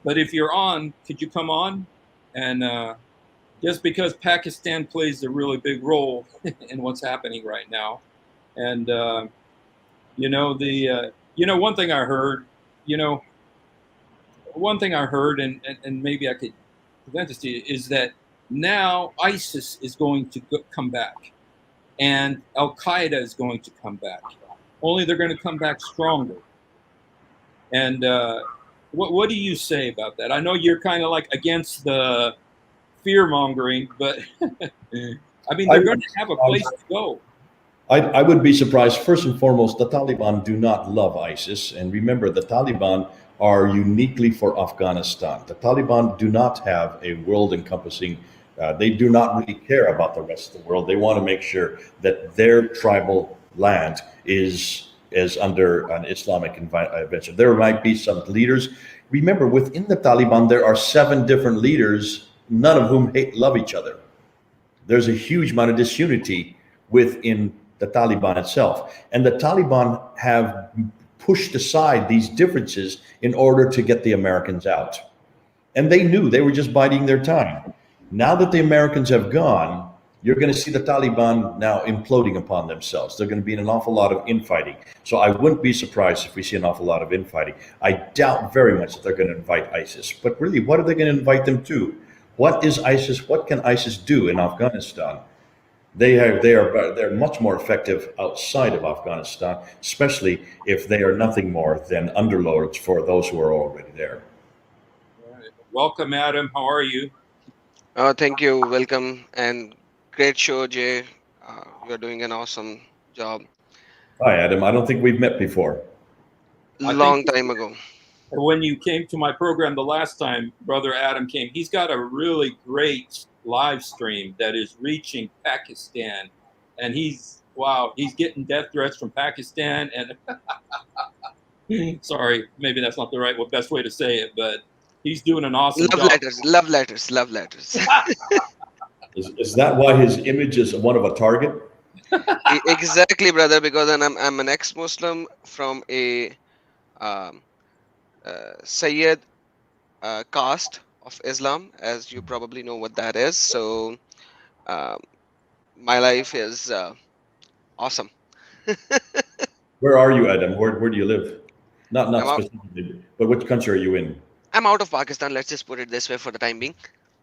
but if you're on, could you come on? And just because Pakistan plays a really big role in what's happening right now. And, one thing I heard, and maybe I could present this to you, is that now ISIS is going to come back and Al-Qaeda is going to come back. Only they're going to come back stronger. And what do you say about that? I know you're kind of like against the fear mongering, but I mean, they're going to have a place to go. I would be surprised. First and foremost, the Taliban do not love ISIS. And remember, the Taliban are uniquely for Afghanistan. The Taliban do not have a world encompassing, they do not really care about the rest of the world. They want to make sure that their tribal land is under an Islamic invention. There might be some leaders. Remember, within the Taliban, there are 7 different leaders, none of whom love each other. There's a huge amount of disunity within the Taliban itself. And the Taliban have pushed aside these differences in order to get the Americans out. And they knew they were just biding their time. Now that the Americans have gone, you're going to see the Taliban now imploding upon themselves. They're going to be in an awful lot of infighting. So I wouldn't be surprised if we see an awful lot of infighting. I doubt very much that they're going to invite ISIS. But really, what are they going to invite them to? What is ISIS? What can ISIS do in Afghanistan? They're much more effective outside of Afghanistan, especially if they are nothing more than underlords for those who are already there. Welcome, Adam. How are you? Thank you. Welcome and great show, Jay. You're doing an awesome job. Hi, Adam. I don't think we've met before. I think Long time ago. when you came to my program the last time, Brother Adam came, he's got a really great live stream that is reaching Pakistan. And he's getting death threats from Pakistan. And sorry, maybe that's not the best way to say it, but he's doing an awesome Love job. letters, love letters, love letters. Is that why his image is one of a target? Exactly, brother. Because I'm an ex-Muslim from a um, Sayyid caste of Islam, as you probably know what that is. So um, my life is awesome. Where are you, Adam? Where do you live? Not I'm out. specifically, but which country are you in? I'm out of Pakistan. Let's just put it this way for the time being.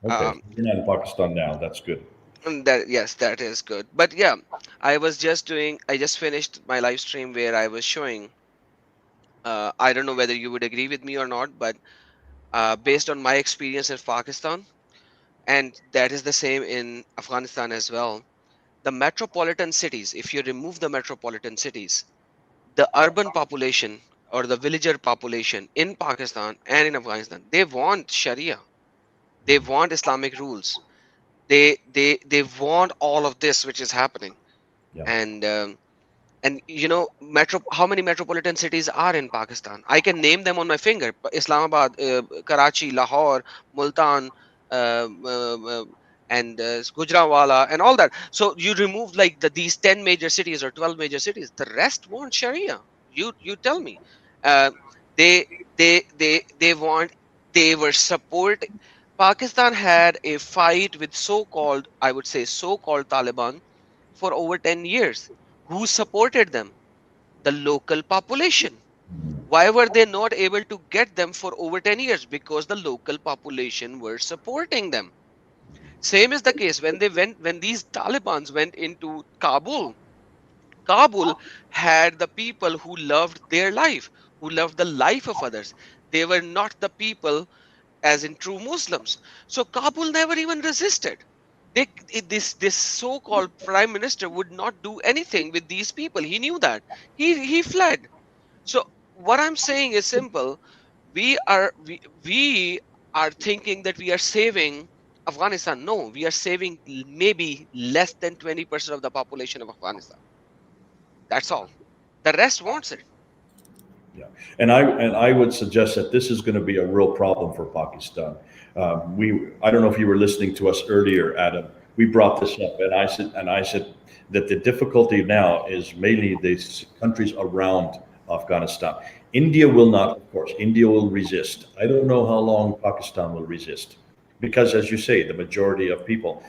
Okay, Um, so you're not in Pakistan now. That's good. And that, yes, that is good. But yeah, I just finished my live stream where I was showing. I don't know whether you would agree with me or not, but based on my experience in Pakistan, and that is the same in Afghanistan as well. The metropolitan cities, if you remove the metropolitan cities, the urban population or the villager population in Pakistan and in Afghanistan, they want Sharia, they want Islamic rules, they want all of this which is happening. Yeah. And you know, how many metropolitan cities are in Pakistan? I can name them on my finger: Islamabad, Karachi, Lahore, Multan, and Gujranwala, and all that. So you remove like these 10 major cities or 12 major cities, the rest want Sharia. You tell me. uh, they they want, they were support. Pakistan had a fight with so-called, I would say, so-called Taliban for over 10 years. Who supported them? The local population. Why were they not able to get them for over 10 years? Because the local population were supporting them. Same is the case when these Talibans went into Kabul. Kabul had the people who loved their life, who loved the life of others. They were not the people as in true Muslims. So Kabul never even resisted. This so-called prime minister would not do anything with these people. He knew that. He fled. So what I'm saying is simple. We are thinking that we are saving Afghanistan. No, we are saving maybe less than 20% of the population of Afghanistan. That's all. The rest wants it. Yeah, and I would suggest that this is going to be a real problem for Pakistan. I don't know if you were listening to us earlier, Adam. We brought this up, and I said that the difficulty now is mainly the countries around Afghanistan. India will not, of course. India will resist. I don't know how long Pakistan will resist, because, as you say, the majority of people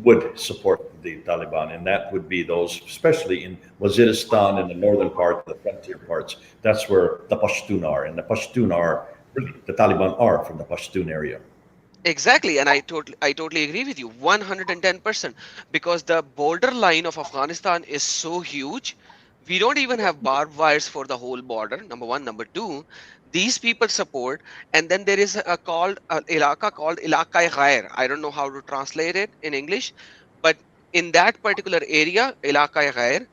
would support the Taliban, and that would be those, especially in Waziristan in the northern part, the frontier parts. That's where the Pashtun are, and the Pashtun are really the Taliban are from the Pashtun area. Exactly, and I totally agree with you 110%, because the borderline of Afghanistan is so huge. We don't even have barbed wires for the whole border. Number one, number two, these people support, and then there is a called ilaka called ilaka ghair. I don't know how to translate it in English, but in that particular area, ilaka ghair,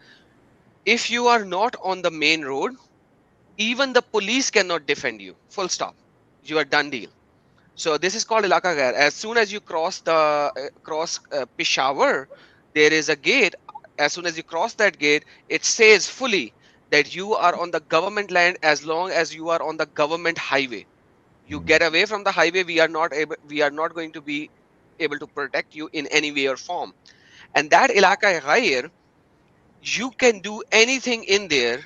if you are not on the main road, even the police cannot defend you. Full stop. You are done deal. So this is called Ilaka Ghair. As soon as you cross Peshawar, there is a gate. As soon as you cross that gate, it says fully that you are on the government land as long as you are on the government highway. You get away from the highway, we are not going to be able to protect you in any way or form. And that Ilaka Ghair, you can do anything in there,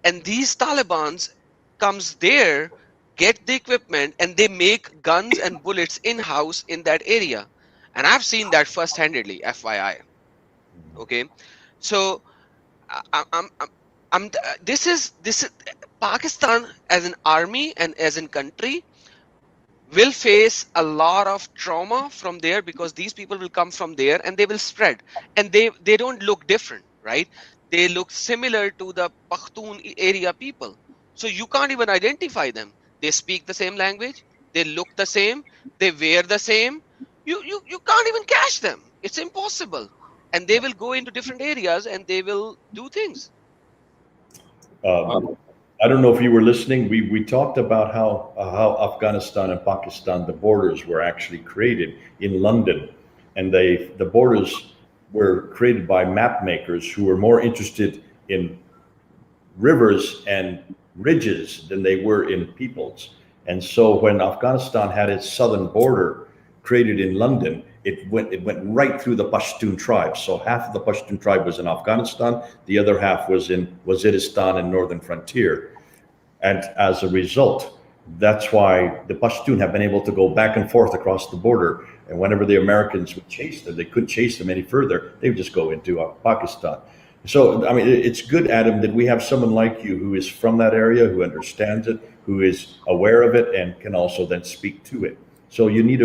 and these Talibans comes there, get the equipment, and they make guns and bullets in house in that area. And I've seen that first handedly, FYI. Okay, so this is Pakistan as an army and as a country. will face a lot of trauma from there, because these people will come from there and they will spread, and they don't look different, right? They look similar to the Pakhtun area people, so you can't even identify them. They speak the same language, they look the same, they wear the same. You can't even catch them, it's impossible. And they will go into different areas and they will do things. Um, I don't know if you were listening. We talked about how Afghanistan and Pakistan, the borders were actually created in London, and the borders were created by map makers who were more interested in rivers and ridges than they were in peoples. And so when Afghanistan had its southern border created in London, it went right through the Pashtun tribe. So half of the Pashtun tribe was in Afghanistan, the other half was in Waziristan and northern frontier. And as a result, that's why the Pashtun have been able to go back and forth across the border. And whenever the Americans would chase them, they couldn't chase them any further. They would just go into Pakistan. So, I mean, it's good, Adam, that we have someone like you who is from that area, who understands it, who is aware of it, and can also then speak to it. So you need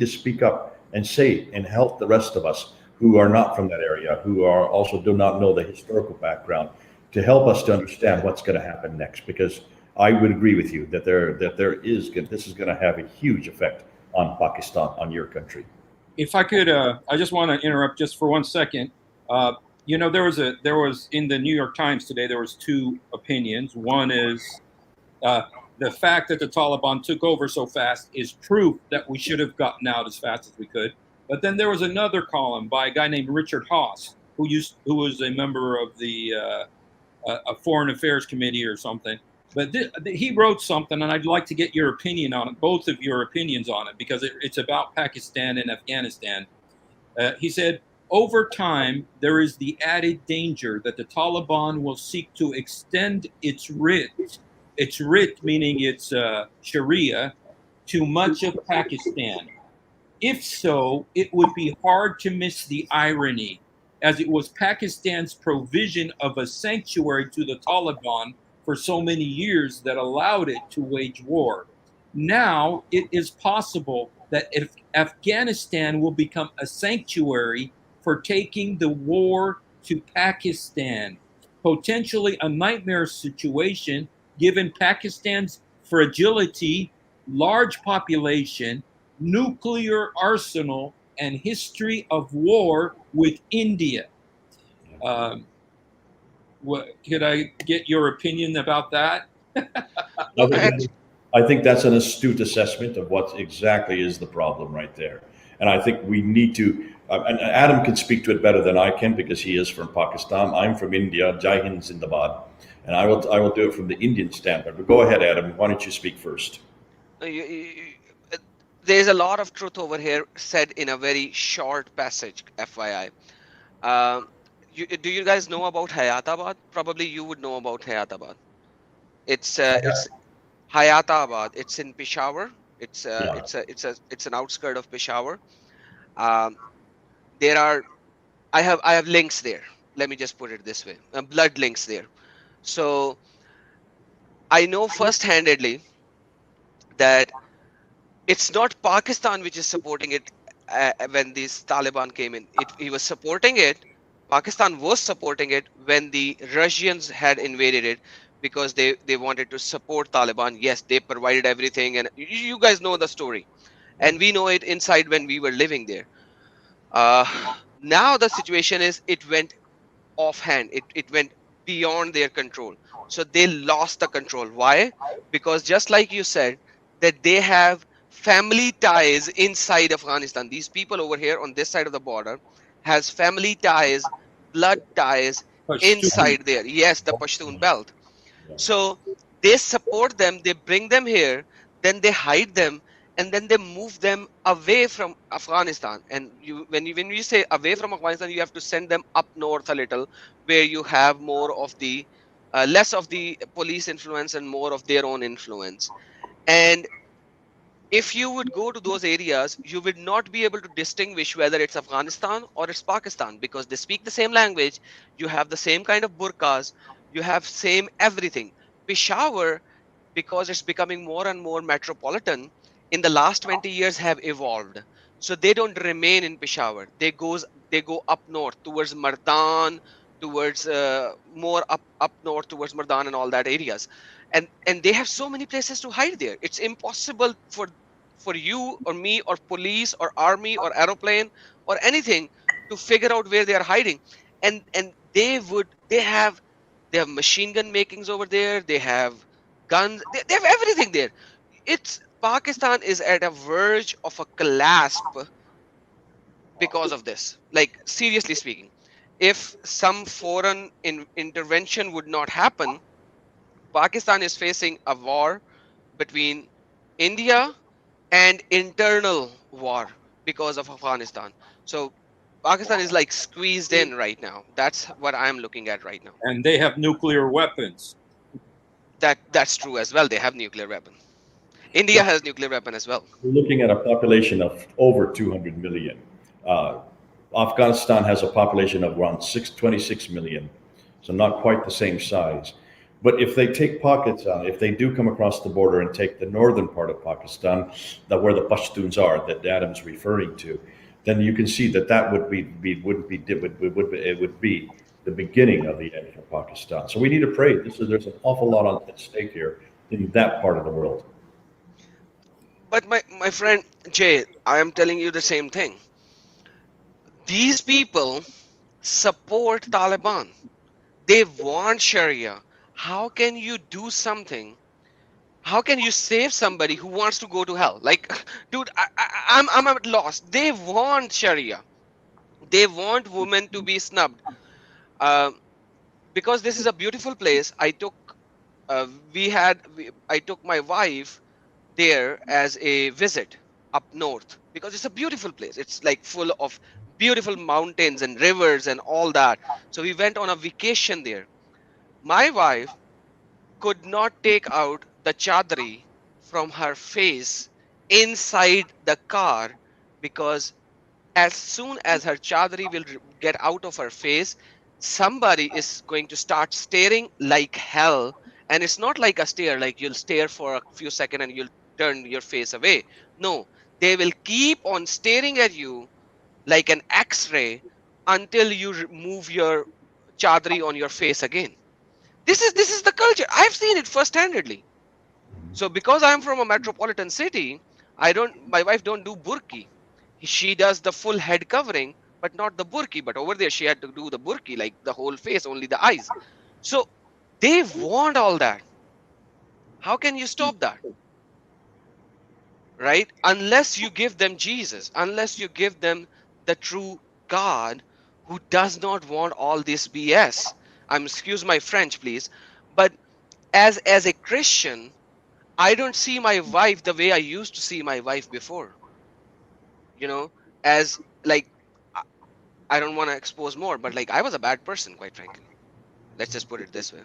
to speak up and say and help the rest of us who are not from that area, who are also do not know the historical background, to help us to understand what's going to happen next. Because I would agree with you that this is going to have a huge effect on Pakistan, on your country. If I could, I just want to interrupt just for 1 second. Uh, there was in the New York Times today. There was two opinions. One is uh, the fact that the Taliban took over so fast is proof that we should have gotten out as fast as we could. But then there was another column by a guy named Richard Haass, who was a member of the a Foreign Affairs Committee or something. But he wrote something, and I'd like to get your opinion on it, both of your opinions on it, because it's about Pakistan and Afghanistan. He said, over time, there is the added danger that the Taliban will seek to extend its writ meaning its Sharia, to much of Pakistan. If so, it would be hard to miss the irony, as it was Pakistan's provision of a sanctuary to the Taliban for so many years that allowed it to wage war. Now it is possible that if Afghanistan will become a sanctuary for taking the war to Pakistan, potentially a nightmare situation given Pakistan's fragility, large population, nuclear arsenal, and history of war with India. Um, could I get your opinion about that? I No, think, I think that's an astute assessment of what exactly is the problem right there. And I think we need to, and Adam can speak to it better than I can because he is from Pakistan. I'm from India, Jai Hind Zindabad. And I will do it from the Indian standpoint. But go ahead, Adam. Why don't you speak first? uh, there's a lot of truth over here said in a very short passage, FYI. Um, do you guys know about Hayatabad? Probably you would know about Hayatabad. It's Hayatabad. It's in Peshawar. Yeah. It's an outskirt of Peshawar. Um, there are I have links there. Let me just put it this way: blood links there. So I know first-handedly that it's not Pakistan which is supporting it. When these Taliban came in, he was supporting it. Pakistan was supporting it when the Russians had invaded it, because they wanted to support Taliban. Yes, they provided everything, and you guys know the story, and we know it inside when we were living there. Uh, Now the situation is it went offhand. It went beyond their control. So they lost the control. Why? Because just like you said, that they have family ties inside Afghanistan. These people over here on this side of the border has family ties, blood ties Pashtun. inside there. Yes, the Pashtun belt. Yeah. So they support them, they bring them here, then they hide them, and then they move them away from Afghanistan. And when you say away from Afghanistan, you have to send them up north a little, where you have more of the less of the police influence and more of their own influence. And if you would go to those areas, you would not be able to distinguish whether it's Afghanistan or it's Pakistan, because they speak the same language. You have the same kind of burqas, you have same everything. Peshawar, because it's becoming more and more metropolitan, in the last 20 years have evolved. So they don't remain in Peshawar. They go up north towards Mardan, towards more up north towards Mardan and all that areas, and they have so many places to hide there. It's impossible for you or me or police or army or aeroplane or anything to figure out where they are hiding. And they have machine gun makings over there. They have guns. They have everything there. It's Pakistan is at a verge of a collapse because of this. Like, seriously speaking, if some foreign intervention would not happen, Pakistan is facing a war between India and internal war because of Afghanistan. So Pakistan is like squeezed in right now. That's what I'm looking at right now. And they have nuclear weapons. That's true as well. They have nuclear weapon. India has nuclear weapon as well. We're looking at a population of over 200 million. Uh, Afghanistan has a population of around 26 million, so not quite the same size. But if they take pockets on, if they do come across the border and take the northern part of Pakistan, that where the Pashtuns are, that Adam's referring to, then you can see that that would it would be the beginning of the end for Pakistan. So we need to pray. There's an awful lot at stake here in that part of the world. But my friend Jay, I am telling you the same thing. These people support Taliban. They want Sharia. How can you do something? How can you save somebody who wants to go to hell? Like, dude, I'm at loss. They want Sharia. They want women to be snubbed. Um, because this is a beautiful place. I took my wife there as a visit up north because it's a beautiful place. It's like full of beautiful mountains and rivers and all that. So we went on a vacation there. My wife could not take out the chadri from her face inside the car because as soon as her chadri will get out of her face, somebody is going to start staring like hell. And it's not like a stare, like you'll stare for a few seconds and you'll turn your face away. No, they will keep on staring at you like an X-ray until you move your chadri on your face again. This is the culture. I've seen it first-handedly. So because I'm from a metropolitan city, I don't. My wife don't do burki. She does the full head covering, but not the burki. But over there, she had to do the burki, like the whole face, only the eyes. So they want all that. How can you stop that? Right? Unless you give them Jesus, unless you give them the true God who does not want all this BS. I'm excuse my French, please. But as a Christian, I don't see my wife the way I used to see my wife before. You know, as like I I don't want to expose more, but like I was a bad person, quite frankly. Let's just put it this way.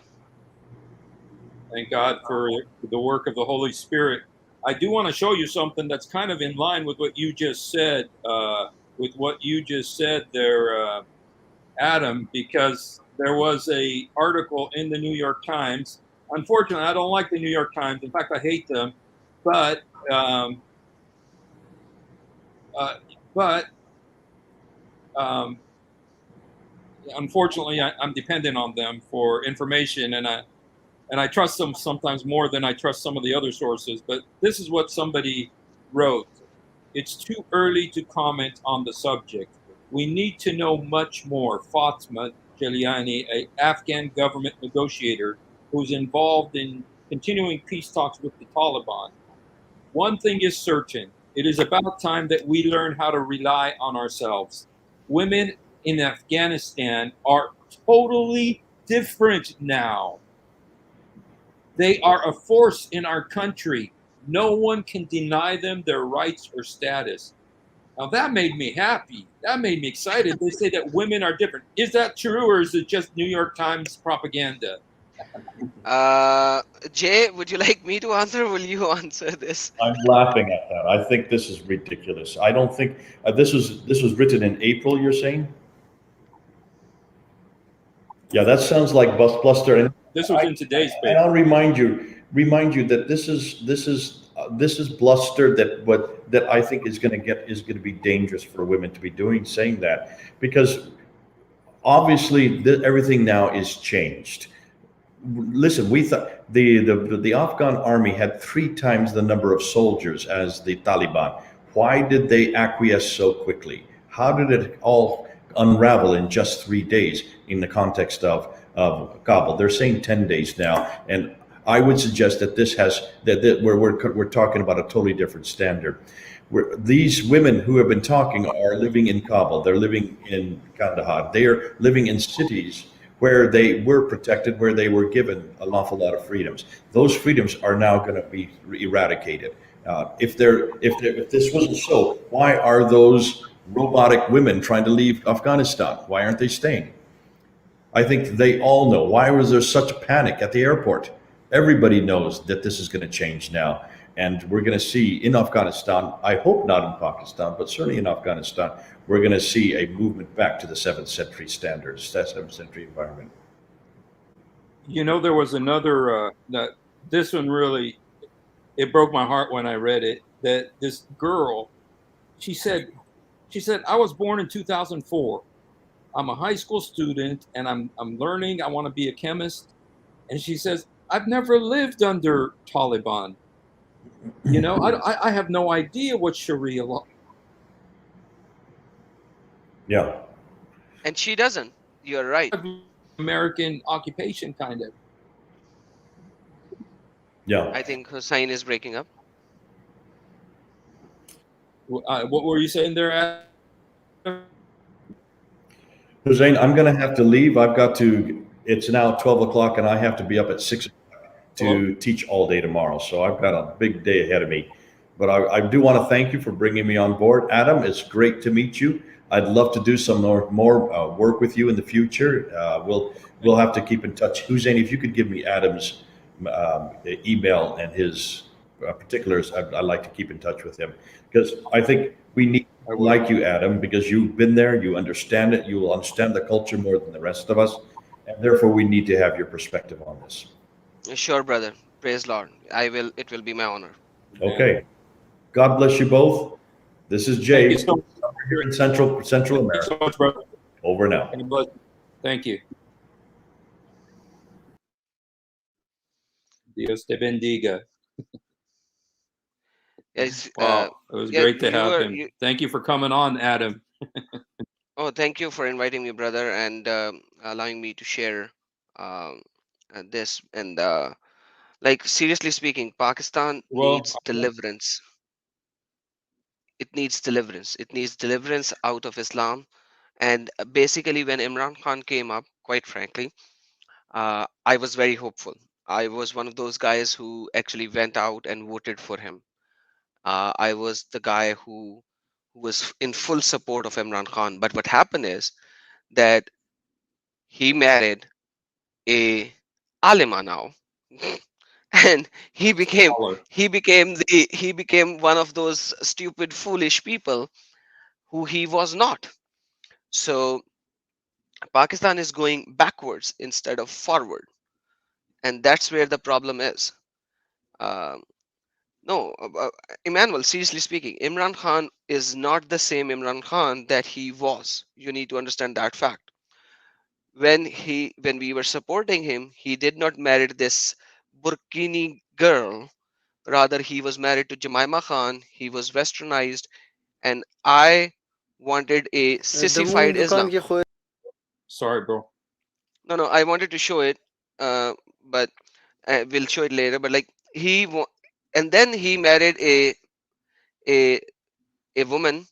Thank God for the work of the Holy Spirit. I do want to show you something that's kind of in line with what you just said, there, Adam, because there was a article in the New York Times. Unfortunately, I don't like the New York Times. In fact, I hate them. But um, uh, but unfortunately, I'm dependent on them for information, and I trust them sometimes more than I trust some of the other sources. But this is what somebody wrote. It's too early to comment on the subject. We need to know much more. Fatma Jaliani, an Afghan government negotiator who's involved in continuing peace talks with the Taliban. One thing is certain. It is about time that we learn how to rely on ourselves. Women in Afghanistan are totally different now. They are a force in our country. No one can deny them their rights or status. Now that made me happy. That made me excited. They say that women are different. Is that true, or is it just New York Times propaganda? Uh, Jay, would you like me to answer? Will you answer this? I'm laughing at that. I think this is ridiculous. I don't think this was written in April. You're saying? Yeah, that sounds like bluster. And This was in today's and I'll paper. remind you that this is this is bluster that I think is going to be dangerous for women to be doing, saying that, because obviously everything now is changed. Listen, we thought the Afghan army had 3 times the number of soldiers as the Taliban. Why did they acquiesce so quickly? How did it all unravel in just 3 days in the context of Kabul? They're saying 10 days now, and I would suggest that this has that we're talking about a totally different standard. These women who have been talking are living in Kabul. They're living in Kandahar. They are living in cities where they were protected, where they were given an awful lot of freedoms. Those freedoms are now going to be eradicated. If this wasn't so, why are those robotic women trying to leave Afghanistan? Why aren't they staying? I think they all know. Why was there such panic at the airport? Everybody knows that this is going to change now. And we're going to see in Afghanistan, I hope not in Pakistan, but certainly in Afghanistan, we're going to see a movement back to the 7th century standards, that 7th century environment. You know, there was another, this one really, it broke my heart when I read it, that this girl, she said, I was born in 2004. I'm a high school student and I'm learning. I want to be a chemist. And she says, I've never lived under Taliban. You know, I have no idea what Sharia law. Yeah. And she doesn't. You're right. American occupation, kind of. Yeah. I think Hussein is breaking up. What were you saying there, Adam? Hussein, I'm going to have to leave. It's now 12 o'clock and I have to be up at 6 to teach all day tomorrow. So I've got a big day ahead of me. But I do want to thank you for bringing me on board. Adam, it's great to meet you. I'd love to do some more work with you in the future. We'll have to keep in touch. Hussein, if you could give me Adam's email and his particulars, I'd like to keep in touch with him, because I think we need people like you, Adam, because you've been there, you understand it, you will understand the culture more than the rest of us, and therefore we need to have your perspective on this. Sure, brother. Praise Lord. It will be my honor. Okay. God bless you both. This is Jay. Thank you so much. Here in Central America. Thank you so much, brother. Over now. Thank you. Dios te bendiga. Yes, wow, it was great to have him. Thank you for coming on, Adam. Oh, thank you for inviting me, brother, and allowing me to share this. And like, seriously speaking, Pakistan needs deliverance. It needs deliverance. It needs deliverance out of Islam. And basically, when Imran Khan came up, quite frankly, I was very hopeful. I was one of those guys who actually went out and voted for him. I was the guy who was in full support of Imran Khan. But what happened is that he married a alima now, and he became one of those stupid, foolish people who he was not. So Pakistan is going backwards instead of forward, and that's where the problem is. No, Emmanuel, seriously speaking, Imran Khan is not the same Imran Khan that he was. You need to understand that fact. When we were supporting him, he did not marry this Burkini girl. Rather, he was married to Jemima Khan. He was westernized, and I wanted a sissified Islam. Sorry, bro. No, I wanted to show it, but we'll show it later. But like and then he married a woman,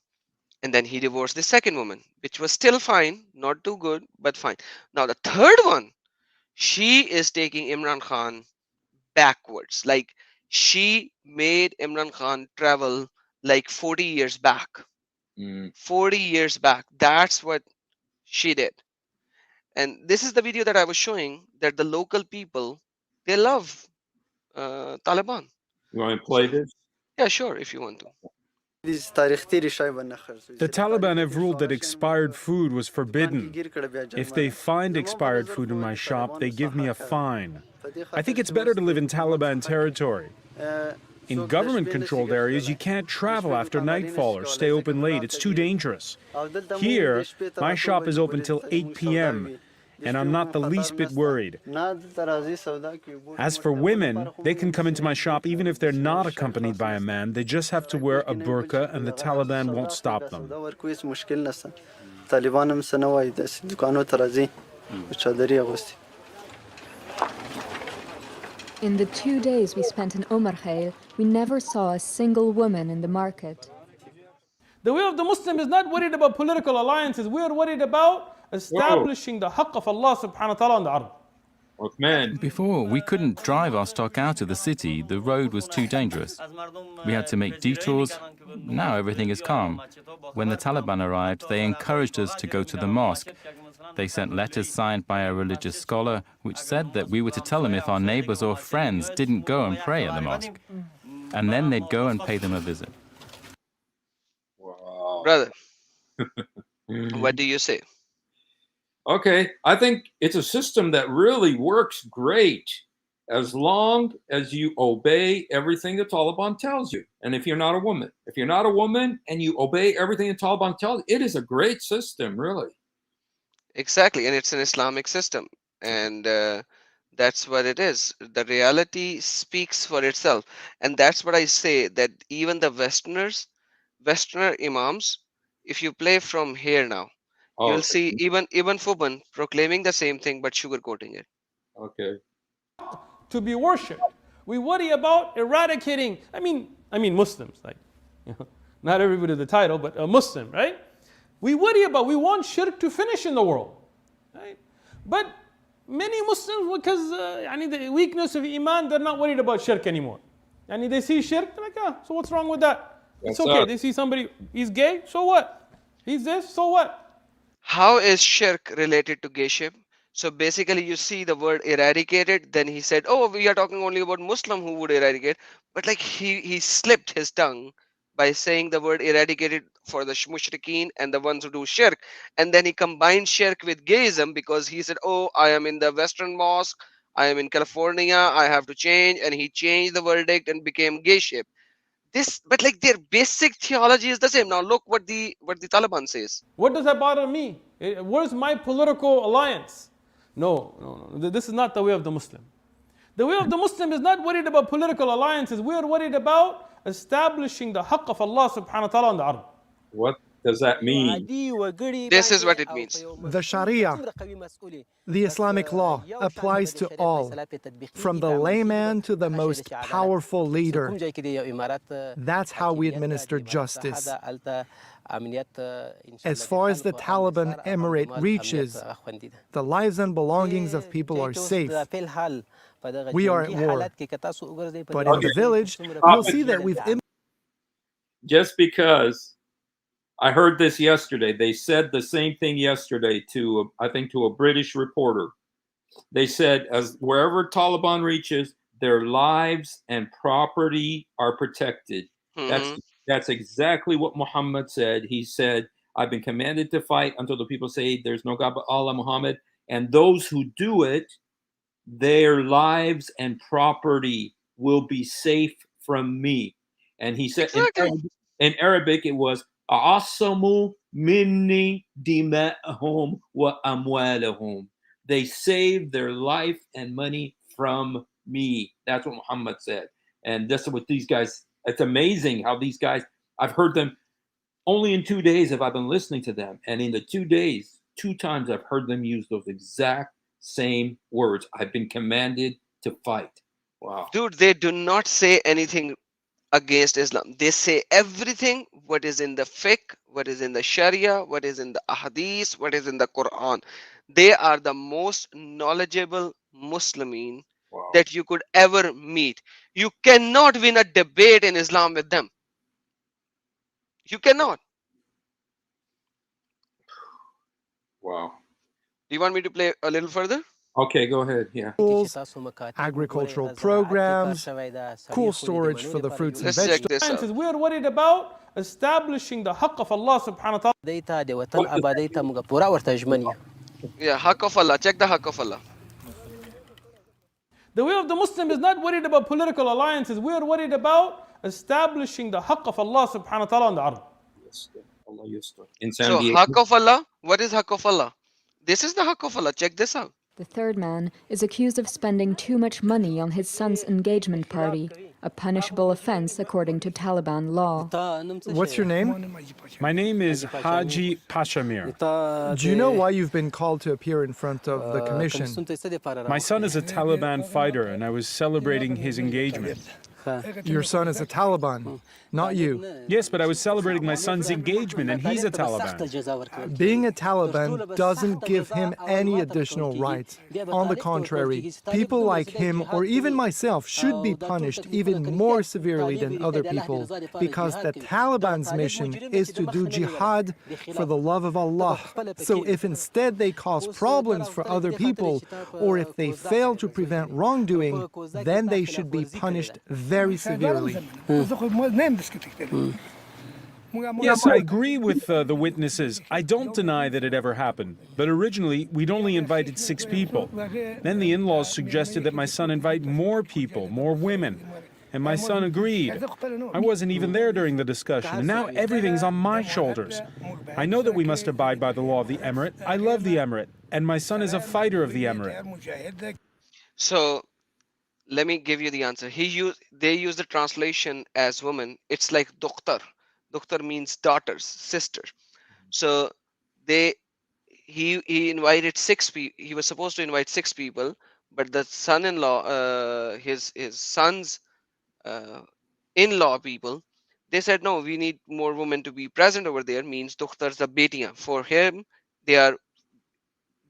and then he divorced the second woman, which was still fine, not too good, but fine. Now the third one, she is taking Imran Khan backwards. Like, she made Imran Khan travel like 40 years back. 40 years back. That's what she did. And this is the video that I was showing, that the local people, they love Taliban. You want to play this? Yeah, sure, if you want to. The Taliban have ruled that expired food was forbidden. If they find expired food in my shop, they give me a fine. I think it's better to live in Taliban territory. In government-controlled areas, you can't travel after nightfall or stay open late. It's too dangerous. Here, my shop is open till 8 p.m., and I'm not the least bit worried. As for women, they can come into my shop even if they're not accompanied by a man. They just have to wear a burqa, and the Taliban won't stop them. In the 2 days we spent in Omar Khail, we never saw a single woman in the market. The way of the Muslim is not worried about political alliances. We are worried about establishing the haqq of Allah subhanahu wa ta'ala on the ard. Man, Before, we couldn't drive our stock out of the city. The road was too dangerous. We had to make detours. Now everything is calm. When the Taliban arrived, they encouraged us to go to the mosque. They sent letters signed by a religious scholar which said that we were to tell them if our neighbors or friends didn't go and pray at the mosque. And then they'd go and pay them a visit. wow. Brother, what do you say? Okay, I think it's a system that really works great as long as you obey everything the Taliban tells you. And if you're not a woman, and you obey everything the Taliban tells you, it is a great system, really. Exactly, and it's an Islamic system, and that's what it is. The reality speaks for itself, and that's what I say, that even the Westerner imams, if you play from here now, Oh, you'll see even Ibn Fuban proclaiming the same thing but sugarcoating it. okay. To be worshipped. We worry about eradicating, I mean Muslims, like, not everybody the title, but a Muslim, right? We want shirk to finish in the world, right? But many Muslims, because the weakness of iman, they're not worried about shirk anymore. They see shirk, they're like, so what's wrong with that? It's okay. They see somebody, he's gay, so what? He's this, so what? How is shirk related to gayship? So basically you see the word eradicated, then he said, oh, we are talking only about Muslim who would eradicate, but like he slipped his tongue by saying the word eradicated for the mushrikeen and the ones who do shirk, and then he combined shirk with gayism because he said, oh, I am in the Western mosque, I am in California, I have to change, and he changed the verdict and became gayship. But like their basic theology is the same. Now look what the Taliban says. What does that bother me? Where's my political alliance? No. This is not the way of the Muslim. The way of the Muslim is not worried about political alliances. We are worried about establishing the haqq of Allah subhanahu wa ta'ala on the ard. What does that mean? This is what it means. The Sharia, the Islamic law, applies to all, from the layman to the most powerful leader. That's how we administer justice. As far as the Taliban emirate reaches, the lives and belongings of people are safe. We are at war. But in the village, you'll see that we've... Just because I heard this yesterday, they said the same thing yesterday to, I think, to a British reporter. They said, as wherever Taliban reaches, their lives and property are protected. That's exactly what Muhammad said. He said, I've been commanded to fight until the people say there's no God but Allah, Muhammad. And those who do it, their lives and property will be safe from me. And he said, in Arabic, it was, A'asamu minni dima'ahum wa amwalahum. They save their life and money from me. That's what Muhammad said. And that's what these guys, it's amazing how these guys, I've heard them only in 2 days have I been listening to them. And in the 2 days, 2 times I've heard them use those exact same words. I've been commanded to fight. Wow. Dude, they do not say anything against Islam. They say everything what is in the fiqh, what is in the Sharia, what is in the Ahadith, what is in the Quran. They are the most knowledgeable Muslimin that you could ever meet. You cannot win a debate in Islam with them. You cannot. Wow. Do you want me to play a little further? Okay, go ahead. Yeah. Schools, agricultural programs, cool storage for the fruits and Let's check vegetables. this out. We are worried about establishing the haqq of Allah subhanahu wa ta'ala. Yeah, haqq of Allah. Check the haqq of Allah. The way of the Muslim is not worried about political alliances. We are worried about establishing the haqq of Allah subhanahu wa ta'ala on the ard. Allah yustur. In So, 78. haqq of Allah, what is haqq of Allah? This is the haqq of Allah. Check this out. The third man is accused of spending too much money on his son's engagement party, a punishable offense according to Taliban law. What's your name? My name is Haji Pashamir. Do you know why you've been called to appear in front of the commission? My son is a Taliban fighter, and I was celebrating his engagement. Your son is a Taliban, not you. Yes, but I was celebrating my son's engagement, and he's a Taliban. Being a Taliban doesn't give him any additional rights. On the contrary, people like him or even myself should be punished even more severely than other people, because the Taliban's mission is to do jihad for the love of Allah. So if instead they cause problems for other people, or if they fail to prevent wrongdoing, then they should be punished very severely. Yes, I agree with the witnesses. I don't deny that it ever happened. But originally, we'd only invited 6 people. Then the in-laws suggested that my son invite more people, more women. And my son agreed. I wasn't even there during the discussion, and now everything's on my shoulders. I know that we must abide by the law of the emirate. I love the emirate, and my son is a fighter of the emirate. So, let me give you the answer. They use the translation as woman. It's like dokhtar. Dokhtar means daughters, sister. So he invited 6 people. He was supposed to invite 6 people, but the son-in-law, his son's in-law people, they said no. We need more women to be present over there. Means dokhtars the betiyan. For him, they are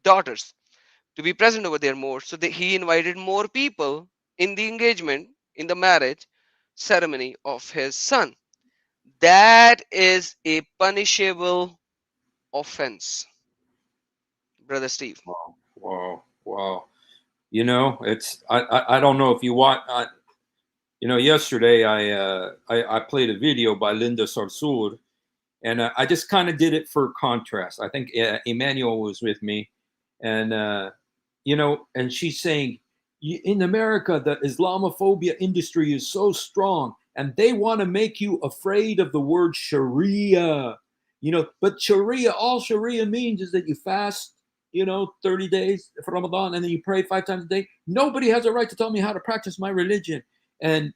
daughters to be present over there more. So he invited more people in the engagement, in the marriage ceremony of his son. That is a punishable offense, Brother Steve. Wow. You know, I don't know if you want. You know, yesterday I played a video by Linda Sarsour, and I just kind of did it for contrast. I think Emmanuel was with me, and you know, and she's saying, in America, the Islamophobia industry is so strong, and they want to make you afraid of the word Sharia. You know, but Sharia, all Sharia means is that you fast, you know, 30 days for Ramadan, and then you pray 5 times a day. Nobody has a right to tell me how to practice my religion. And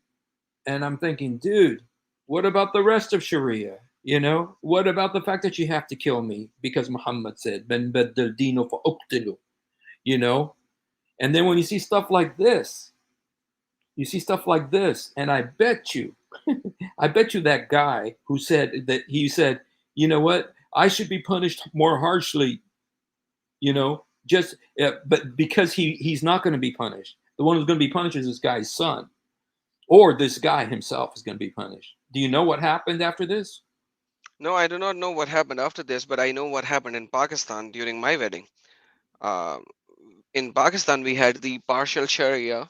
I'm thinking, dude, what about the rest of Sharia? You know, what about the fact that you have to kill me because Muhammad said, "Ben baddal dino fa uqtilu," you know? And then when you see stuff like this, and I bet you that guy who said that, he said, you know what, I should be punished more harshly, you know, just, but because he's not going to be punished. The one who's going to be punished is this guy's son, or this guy himself is going to be punished. Do you know what happened after this? No, I do not know what happened after this, but I know what happened in Pakistan during my wedding. In Pakistan, we had the partial Sharia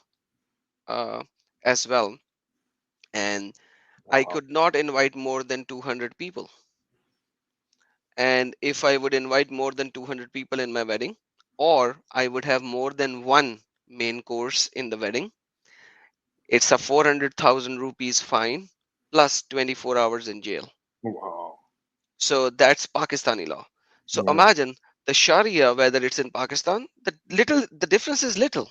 as well, and I could not invite more than 200 people. And if I would invite more than 200 people in my wedding, or I would have more than one main course in the wedding, it's a 400,000 rupees fine plus 24 hours in jail. Wow. So that's Pakistani law. So Wow. imagine the Sharia, whether it's in Pakistan, the difference is little.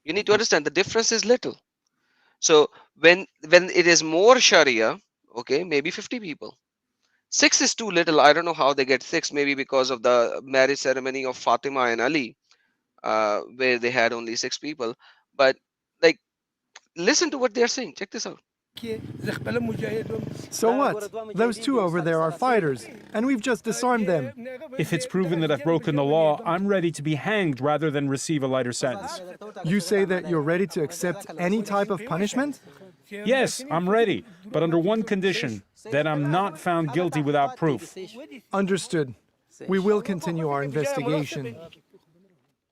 You need to understand the difference is little. So when it is more Sharia, okay, maybe 50 people. 6 is too little. I don't know how they get 6. Maybe because of the marriage ceremony of Fatima and Ali, where they had only 6 people. But like, listen to what they're saying. Check this out. So what? Those 2 over there are fighters, and we've just disarmed them. If it's proven that I've broken the law, I'm ready to be hanged rather than receive a lighter sentence. You say that you're ready to accept any type of punishment? Yes, I'm ready, but under one condition, that I'm not found guilty without proof. Understood. We will continue our investigation.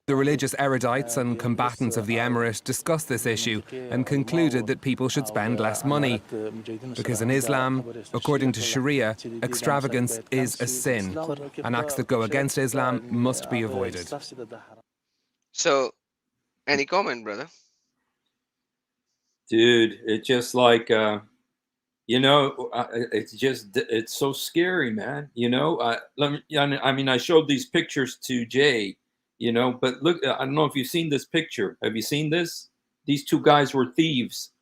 The religious erudites and combatants of the emirate discussed this issue and concluded that people should spend less money. Because in Islam, according to Sharia, extravagance is a sin, and acts that go against Islam must be avoided. So, any comment, brother? Dude, it's just like it's so scary, man. I mean, I showed these pictures to Jay, but look, I don't know if you've seen this picture. Have you seen this? These two guys were thieves,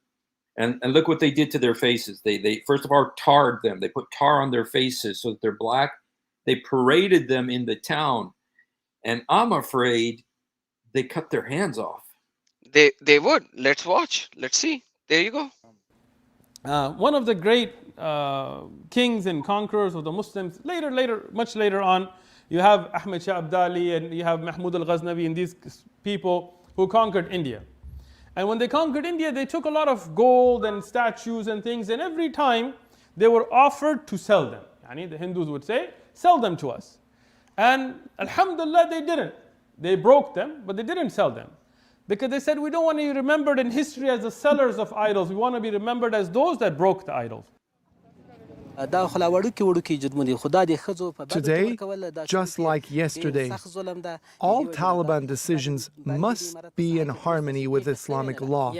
and look what they did to their faces. They first of all tarred them. They put tar on their faces so that they're black. They paraded them in the town, and I'm afraid they cut their hands off. They would. Let's watch. Let's see. There you go. One of the great kings and conquerors of the Muslims, much later on, you have Ahmed Shah Abdali and you have Mahmud al-Ghaznavi and these people who conquered India. And when they conquered India, they took a lot of gold and statues and things, and every time they were offered to sell them. The Hindus would say, sell them to us. And alhamdulillah, they didn't. They broke them, but they didn't sell them. Because they said, we don't want to be remembered in history as the sellers of idols. We want to be remembered as those that broke the idols. Today, just like yesterday, all Taliban decisions must be in harmony with Islamic law.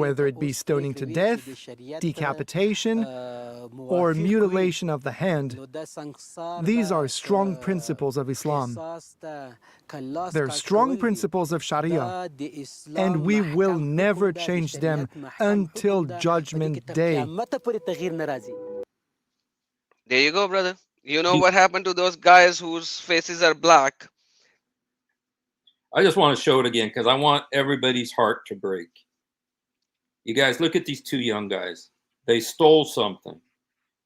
Whether it be stoning to death, decapitation, or mutilation of the hand, these are strong principles of Islam. They're strong principles of Sharia, and we will never change them until Judgment Day. There you go, brother. You know what happened to those guys whose faces are black? I just want to show it again because I want everybody's heart to break. You guys, look at these two young guys. They stole something.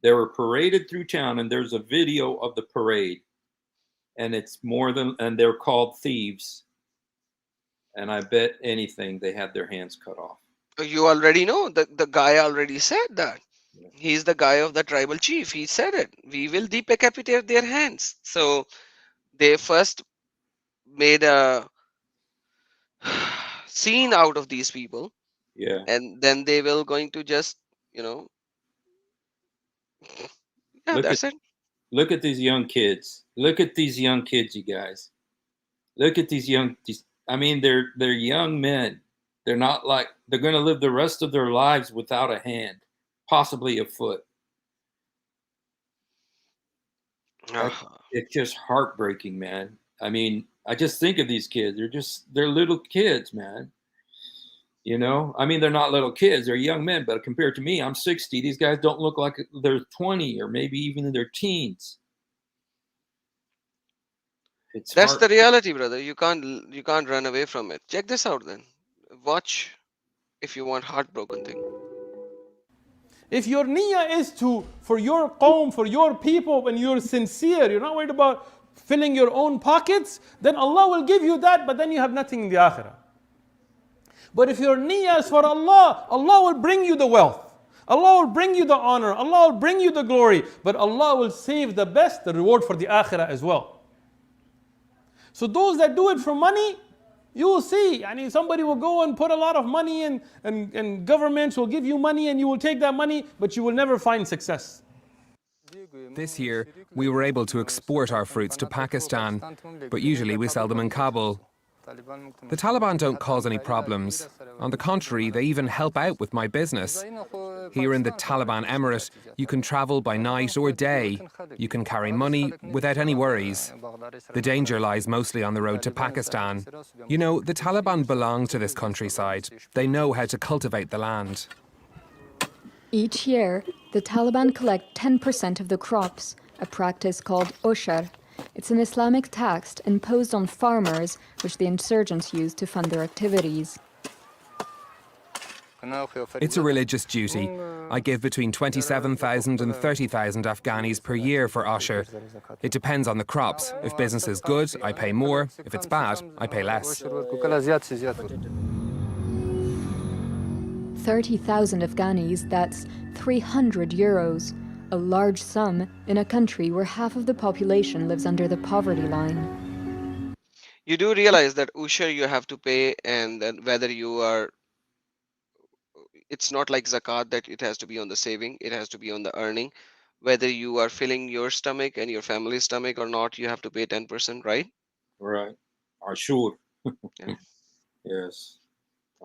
They were paraded through town, and there's a video of the parade. And and they're called thieves. And I bet anything they had their hands cut off. You already know. The guy already said that. Yeah. He's the guy of the tribal chief. He said it. We will decapitate their hands. So they first made a scene out of these people. Yeah. And then they will going to just, yeah, that's it. Look at these young kids. Look at these young kids, you guys. Look at these I mean, they're young men. They're not like, they're going to live the rest of their lives without a hand, possibly a foot. It's just heartbreaking, man. I mean, I just think of these kids. They're little kids, man. I mean, they're not little kids. They're young men, but compared to me, I'm 60. These guys don't look like they're 20 or maybe even in their teens. That's the reality, brother. You can't run away from it. Check this out then. Watch if you want heartbroken thing. If your niyyah is for your qawm, for your people, and you're sincere, you're not worried about filling your own pockets, then Allah will give you that, but then you have nothing in the akhirah. But if your niyyah is for Allah, Allah will bring you the wealth. Allah will bring you the honor. Allah will bring you the glory. But Allah will save the best, the reward for the akhirah as well. So those that do it for money, you will see. Somebody will go and put a lot of money in, and governments will give you money and you will take that money, but you will never find success. This year, we were able to export our fruits to Pakistan, but usually we sell them in Kabul. The Taliban don't cause any problems. On the contrary, they even help out with my business. Here in the Taliban Emirate, you can travel by night or day. You can carry money without any worries. The danger lies mostly on the road to Pakistan. The Taliban belong to this countryside. They know how to cultivate the land. Each year, the Taliban collect 10% of the crops, a practice called oshar. It's an Islamic tax imposed on farmers, which the insurgents use to fund their activities. It's a religious duty. I give between 27,000 and 30,000 Afghanis per year for Osher. It depends on the crops. If business is good, I pay more. If it's bad, I pay less. 30,000 Afghanis, that's 300 euros. A large sum in a country where half of the population lives under the poverty line. You do realize that Usher you have to pay, and then whether you are, it's not like zakat that it has to be on the saving, it has to be on the earning. Whether you are filling your stomach and your family's stomach or not, you have to pay 10%, right? Right. Sure. Yeah. Yes.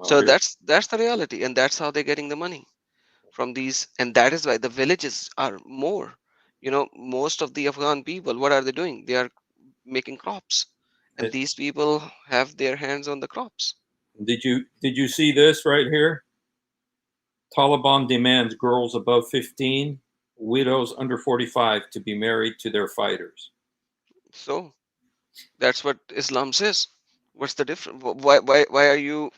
So that's the reality, and that's how they're getting the money from these, and that is why the villages are more. Most of the Afghan people, what are they doing? They are making crops, and It- these people have their hands on the crops. did you see this right here? Taliban demands girls above 15, widows under 45 to be married to their fighters. So that's what Islam says. What's the difference? Why are you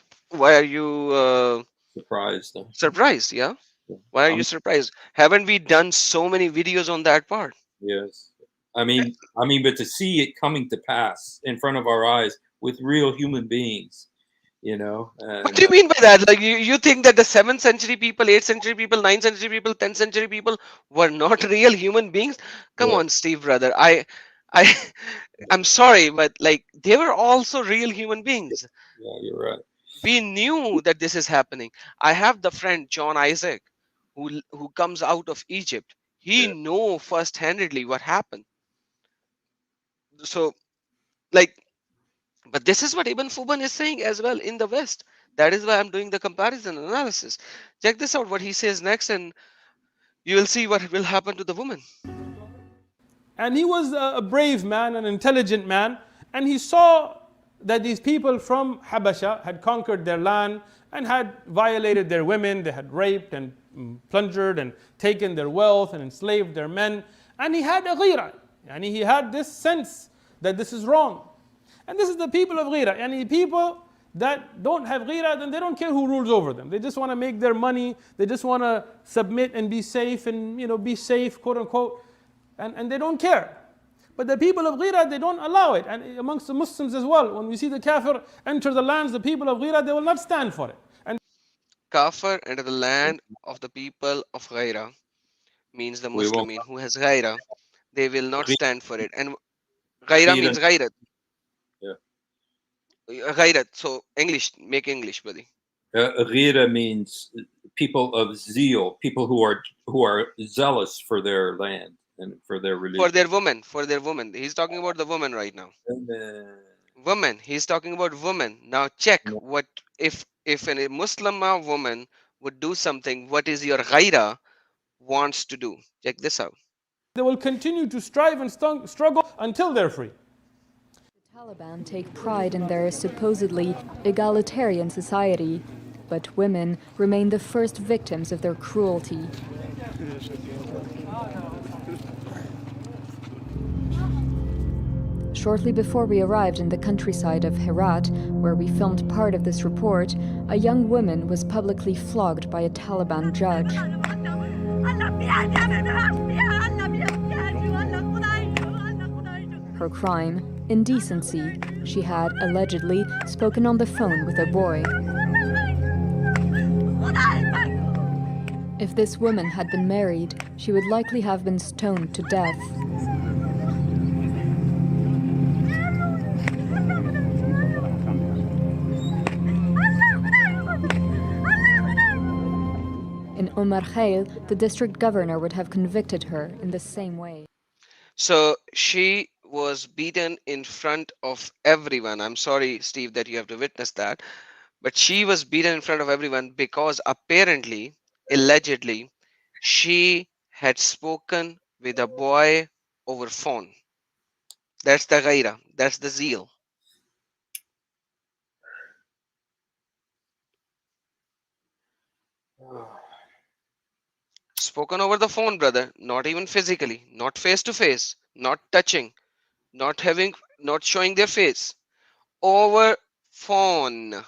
Surprised. surprised? Yeah. Why are you surprised? Haven't we done so many videos on that part? Yes. But to see it coming to pass in front of our eyes with real human beings, What and do you mean by that? Like you think that the 7th century people, 8th century people, 9th century people, 10th century people were not real human beings? Come yeah, on, Steve, brother. I, I'm sorry, but like they were also real human beings. yeah, you're right. We knew that this is happening. I have the friend John Isaac, who comes out of Egypt. He Yeah. know first-handedly what happened. So, like, but this is what Ibn Fuban is saying as well in the West. That is why I'm doing the comparison analysis. Check this out, what he says next, and you will see what will happen to the woman. And he was a brave man, an intelligent man, and he saw that these people from Habasha had conquered their land and had violated their women, they had raped and plundered and taken their wealth and enslaved their men. And he had a ghira, and he had this sense that this is wrong. And this is the people of ghira, and people that don't have ghira, then they don't care who rules over them. They just want to make their money, they just want to submit and be safe and be safe, quote unquote. And they don't care. But the people of Ghira, they don't allow it. And amongst the Muslims as well, when we see the kafir enter the lands, the people of Ghira, they will not stand for it. And Kafir enter the land of the people of Ghaira means the We won't. Muslimin who has Ghaira, they will not stand for it. And Ghaira Ghira, means Ghairat. yeah. Ghairat. So English, make English, buddy. Ghira means people of zeal, people who are zealous for their land and for their religion. For their woman. He's talking about the woman right now. And, Woman. He's talking about woman. Now check what if a Muslim woman would do something, what is your Ghaira wants to do. Check this out. they will continue to strive and struggle until they're free. The Taliban take pride in their supposedly egalitarian society, but women remain the first victims of their cruelty. Shortly before we arrived in the countryside of Herat, where we filmed part of this report, a young woman was publicly flogged by a Taliban judge. Her crime, indecency. She had, allegedly, spoken on the phone with a boy. If this woman had been married, she would likely have been stoned to death. In Omar Khail, the district governor would have convicted her in the same way. So she was beaten in front of everyone. I'm sorry, Steve, that you have to witness that. But she was beaten in front of everyone because apparently, allegedly, she had spoken with a boy over phone. That's the ghaira. That's the zeal. Spoken over the phone, brother. Not even physically. Not face to face. Not touching. Not showing their face. Over phone.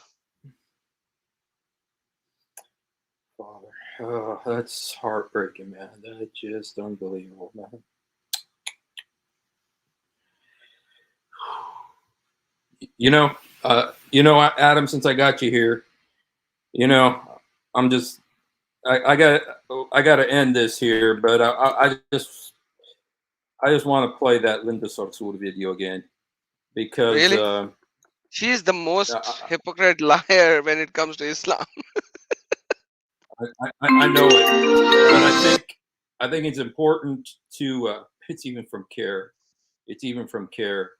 Father, oh, that's heartbreaking, man. That's just unbelievable, man. Adam, since I got you here, I'm just, I got to end this here, but I just want to play that Linda Sarsour video again because Really? She is the most hypocrite liar when it comes to Islam. I know it, but I think it's important to. It's even from care. It's even from care.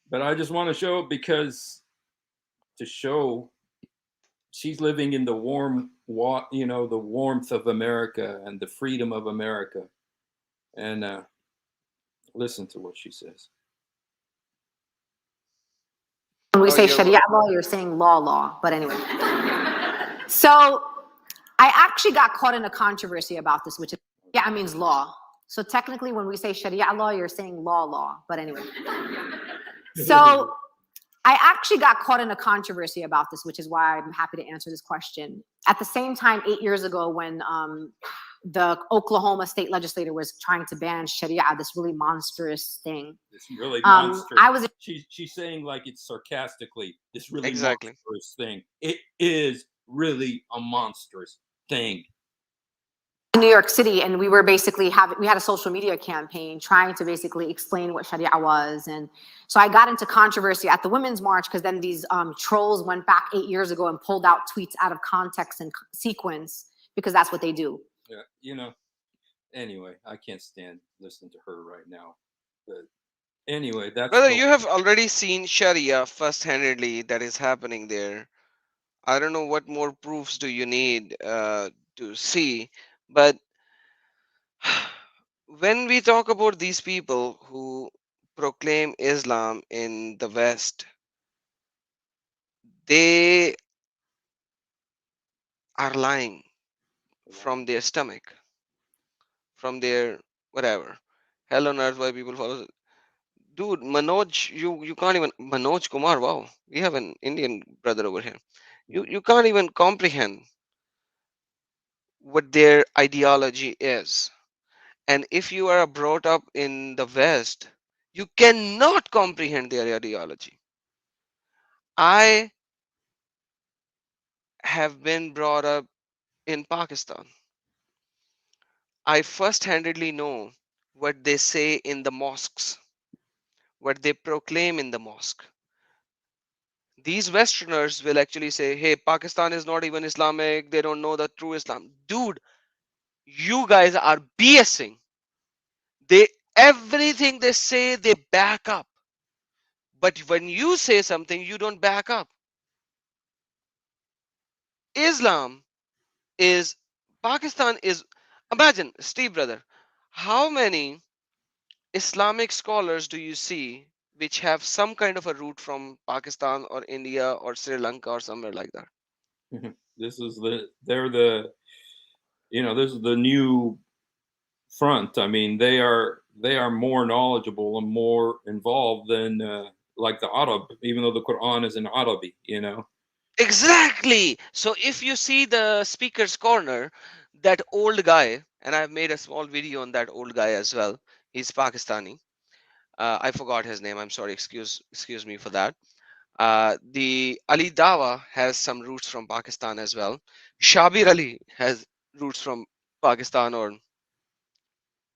But I just want to show it because to show she's living in the the warmth of America and the freedom of America. And listen to what she says. When we Oh, say you're Sharia welcome. law, you're saying law. But anyway. So I actually got caught in a controversy about this, which is, yeah, it means law. So technically, when we say Sharia law, you're saying law. But anyway. So I actually got caught in a controversy about this, which is why I'm happy to answer this question. At the same time, 8 years ago, when the Oklahoma state legislator was trying to ban Sharia, this really monstrous thing. It's really monstrous. I was. She's saying like it's sarcastically. This really Exactly. monstrous thing. It is really a monstrous thing. In New York City, and we were basically we had a social media campaign trying to basically explain what Sharia was, and so I got into controversy at the Women's March because then these trolls went back 8 years ago and pulled out tweets out of context and sequence because that's what they do. Yeah, Anyway, I can't stand listening to her right now. But anyway, that's. Brother, you have already seen Sharia first-handedly that is happening there. I don't know what more proofs do you need to see, but when we talk about these people who proclaim Islam in the West, they are lying from their stomach, from their whatever. Hell on earth, why people follow. Dude, Manoj, you can't even. Manoj Kumar, wow, we have an Indian brother over here. You can't even comprehend what their ideology is. And if you are brought up in the West, you cannot comprehend their ideology. I have been brought up in Pakistan. I first-handedly know what they say in the mosques, what they proclaim in the mosque. These Westerners will actually say, hey, Pakistan is not even Islamic, they don't know the true Islam. Dude, you guys are BSing. They everything they say they back up. But when you say something, you don't back up. Islam is Pakistan is imagine, Steve brother, how many Islamic scholars do you see which have some kind of a root from Pakistan or India or Sri Lanka or somewhere like that? This is this is the new front. I mean, they are more knowledgeable and more involved than like the Arab, even though the Quran is in Arabic. Exactly. So if you see the speaker's corner, that old guy, and I've made a small video on that old guy as well. He's Pakistani. I forgot his name. I'm sorry. Excuse me for that. The Ali Dawa has some roots from Pakistan as well. Shabir Ali has roots from Pakistan or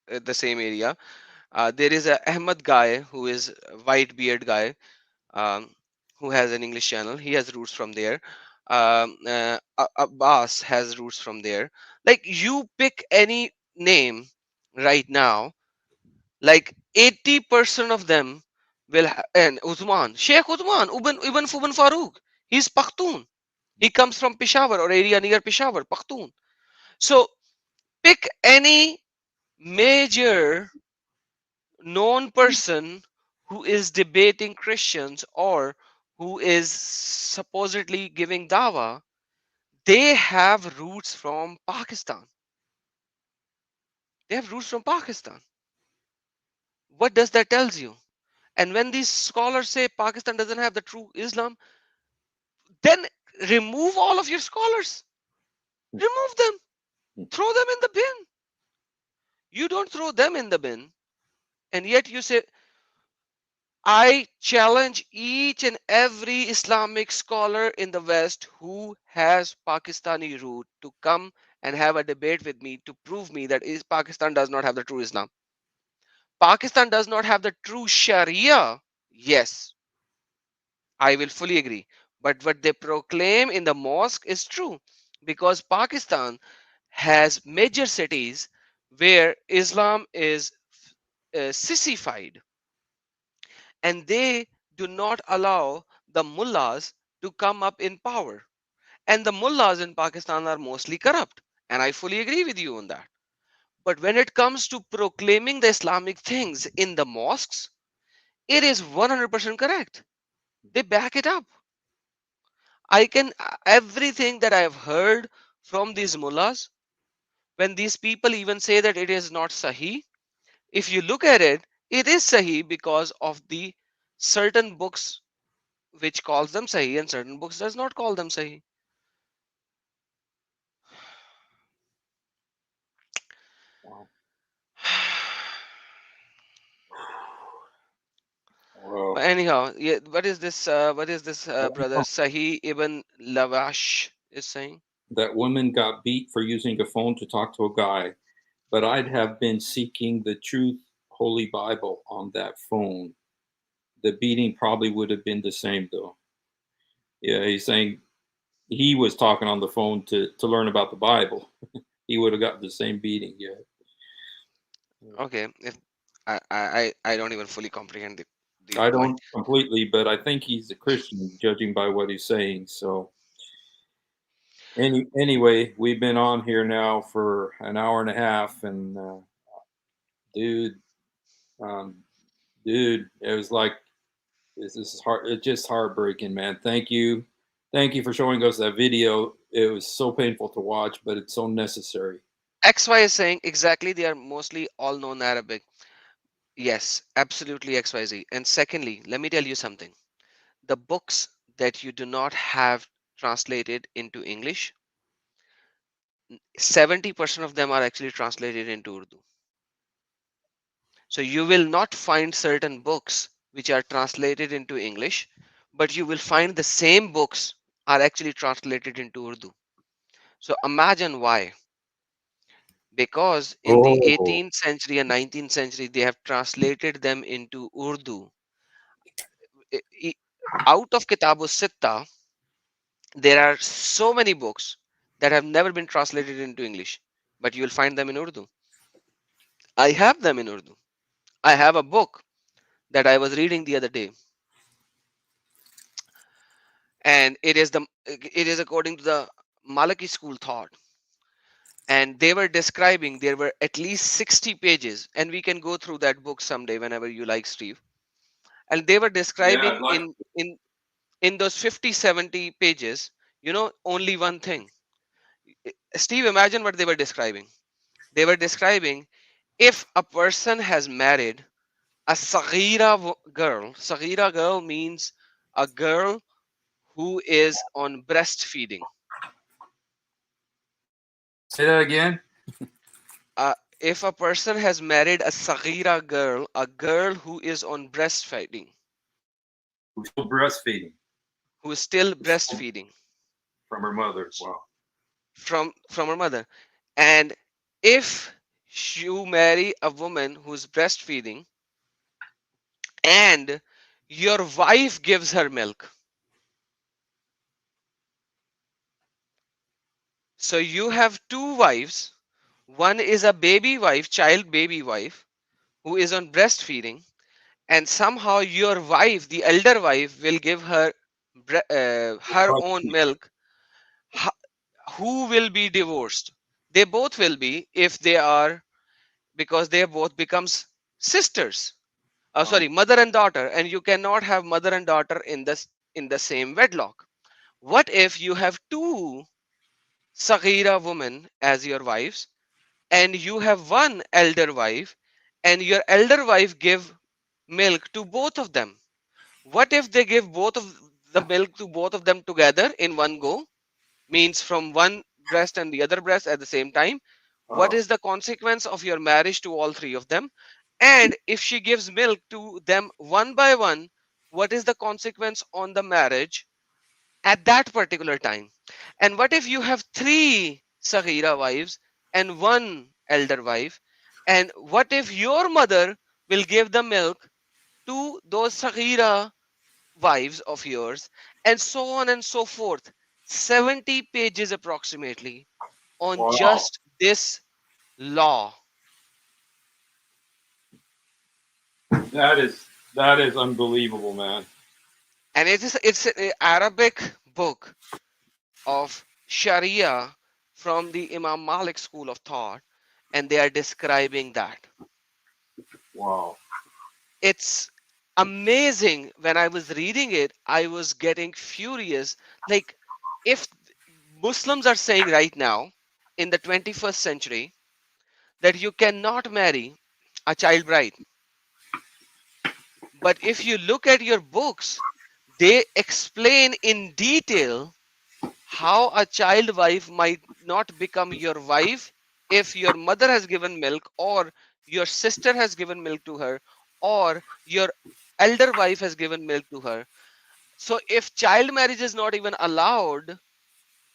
the same area. There is a Ahmad guy who is a white beard guy, um, who has an English channel. He has roots from there. Abbas has roots from there. Like you pick any name right now, like 80% of them and Uthman, Sheikh Uthman, Ibn Farouk, he's Pakhtun. He comes from Peshawar or area near Peshawar, Pakhtun. So pick any major known person who is debating Christians or who is supposedly giving dawa, they have roots from Pakistan. They have roots from Pakistan. What does that tells you? And when these scholars say Pakistan doesn't have the true Islam, then remove all of your scholars. Remove them. Throw them in the bin. You don't throw them in the bin. And yet you say, I challenge each and every Islamic scholar in the West who has Pakistani root to come and have a debate with me to prove me that Pakistan does not have the true Islam. Pakistan does not have the true Sharia. Yes, I will fully agree. But what they proclaim in the mosque is true because Pakistan has major cities where Islam is sissified, and they do not allow the mullahs to come up in power. And the mullahs in Pakistan are mostly corrupt. And I fully agree with you on that. But when it comes to proclaiming the Islamic things in the mosques, it is 100% correct. They back it up. Everything that I have heard from these mullahs, when these people even say that it is not Sahih, if you look at it, it is Sahih because of the certain books which calls them Sahih and certain books does not call them Sahih. Wow. Well, But anyhow, yeah, what is this? Brother Sahih ibn Lavash is saying? that woman got beat for using a phone to talk to a guy, but I'd have been seeking the truth, Holy Bible on that phone. The beating probably would have been the same, though. Yeah, he's saying he was talking on the phone to learn about the Bible. He would have got the same beating. Yeah. Okay, if I don't even fully comprehend the I point. don't completely, but I think he's a Christian, judging by what he's saying. So, anyway, we've been on here now for an hour and a half, and dude, um, dude, it was like this is hard. It's just heartbreaking, man. Thank you for showing us that video. It was so painful to watch, but it's so necessary. XY is saying exactly. They are mostly all known Arabic. Yes, absolutely XYZ. And secondly, let me tell you something. The books that you do not have translated into English, 70% of them are actually translated into Urdu. So you will not find certain books which are translated into English, but you will find the same books are actually translated into Urdu. So imagine why. Because in the Oh, 18th century and 19th century, they have translated them into Urdu. I- I- Out of Kitabus Sitta, there are so many books that have never been translated into English, but you will find them in Urdu. I have them in Urdu. I have a book that I was reading the other day, and it is according to the Maliki school thought. And they were describing there were at least 60 pages, and we can go through that book someday whenever you like, Steve. And they were yeah, I'd describing like. in those 50 70 pages, only one thing. Steve, imagine what they were describing. They were describing if a person has married a girl. Saghira girl means a girl who is on breastfeeding. Say that again. If a person has married a saghira girl, a girl who is on breastfeeding, Who's still breastfeeding who is still breastfeeding from her mother. Wow. from her mother, and if you marry a woman who's breastfeeding and your wife gives her milk, so you have two wives. One is a baby wife, child baby wife, who is on breastfeeding, and somehow your wife, the elder wife, will give her her own milk. Who will be divorced? They both will be, if they are, because they both becomes sisters. Sorry, mother and daughter, and you cannot have mother and daughter in the same wedlock. What if you have two saghira women as your wives, and you have one elder wife, and your elder wife give milk to both of them? What if they give both of the milk to both of them together in one go, means from one breast and the other breast at the same time? What Oh, is the consequence of your marriage to all three of them? And if she gives milk to them one by one, what is the consequence on the marriage at that particular time? And what if you have three saghira wives and one elder wife? And what if your mother will give the milk to those saghira wives of yours, and so on and so forth? 70 pages approximately on wow. just this law. That is unbelievable, man. And it's an Arabic book. of Sharia from the Imam Malik school of thought, and they are describing that. Wow. It's amazing. When I was reading it, I was getting furious. Like, if Muslims are saying right now in the 21st century that you cannot marry a child bride, but if you look at your books, they explain in detail how a child wife might not become your wife if your mother has given milk, or your sister has given milk to her, or your elder wife has given milk to her. So if child marriage is not even allowed,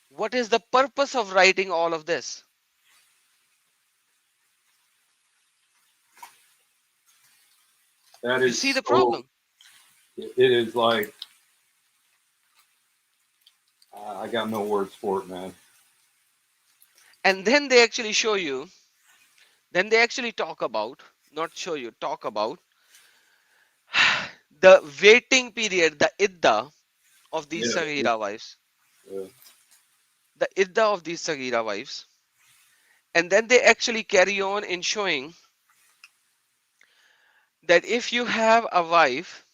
what is the purpose of writing all of this? That You is see the so. problem. It is like I got no words for it, man. And then they actually show you, then they actually talk about, not show you, talk about the waiting period, the idda of these Yeah. Sagira wives. Yeah. The idda of these Sagira wives. And then they actually carry on in showing that if you have a wife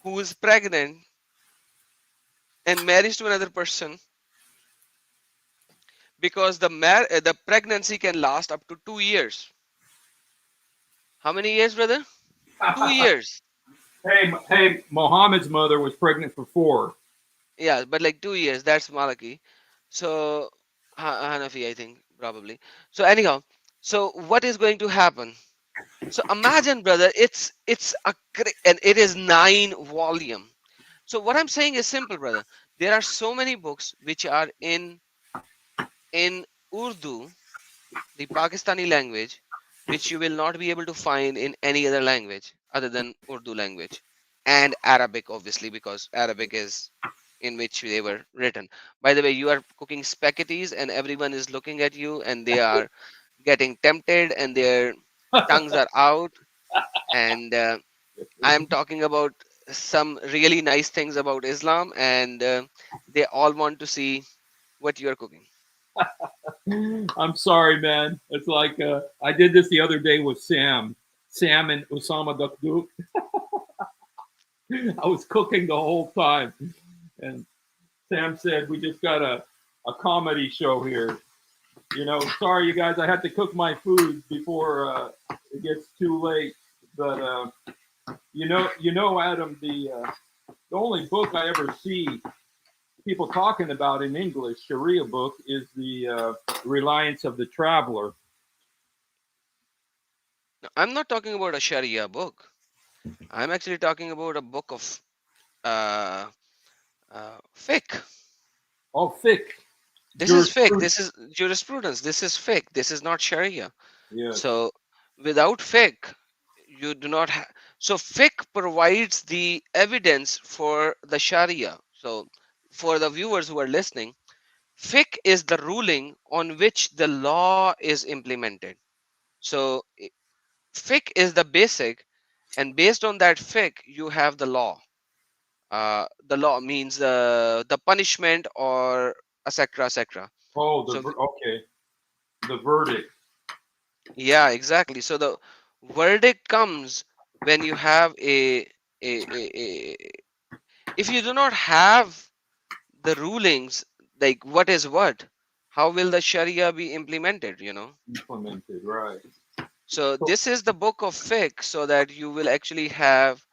who is pregnant and marries to another person, because the pregnancy can last up to 2 years. How many years, brother? 2 years. Hey, Mohammed's mother was pregnant for 4. Yeah, but like 2 years, that's Malaki. So Hanafi, I think, probably. So anyhow, so what is going to happen? So imagine, brother, it's and it is 9 volume. So what I'm saying is simple, brother. There are so many books which are in Urdu, the Pakistani language, which you will not be able to find in any other language other than Urdu language, and Arabic, obviously, because Arabic is in which they were written. By the way, you are cooking spaghettis and everyone is looking at you and they are getting tempted and their tongues are out. And I am talking about some really nice things about Islam, and they all want to see what you are cooking. I'm sorry, man. It's like I did this the other day with Sam. Sam and Osama Dukduk. I was cooking the whole time, and Sam said, "We just got a comedy show here. You know, sorry, you guys. I had to cook my food before it gets too late. But Adam, the only book I ever see people talking about in English, Sharia book, is the Reliance of the Traveler. Now, I'm not talking about a Sharia book. I'm actually talking about a book of uh, fiqh. Oh, fiqh, This is fiqh. jurisprudence. This is jurisprudence. This is fiqh. This is not Sharia. Yes. So without fiqh, you do not have. So fiqh provides the evidence for the Sharia. So for the viewers who are listening, fiqh is the ruling on which the law is implemented. So fiqh is the basic, and based on that fiqh, you have the law. The law means the punishment or etc. etc. Oh, So okay, the verdict. yeah, exactly. So the verdict comes when you have a if you do not have the rulings, like what is what, how will the Sharia be implemented, you know? Implemented, right? So this is the book of fiqh, so that you will actually have,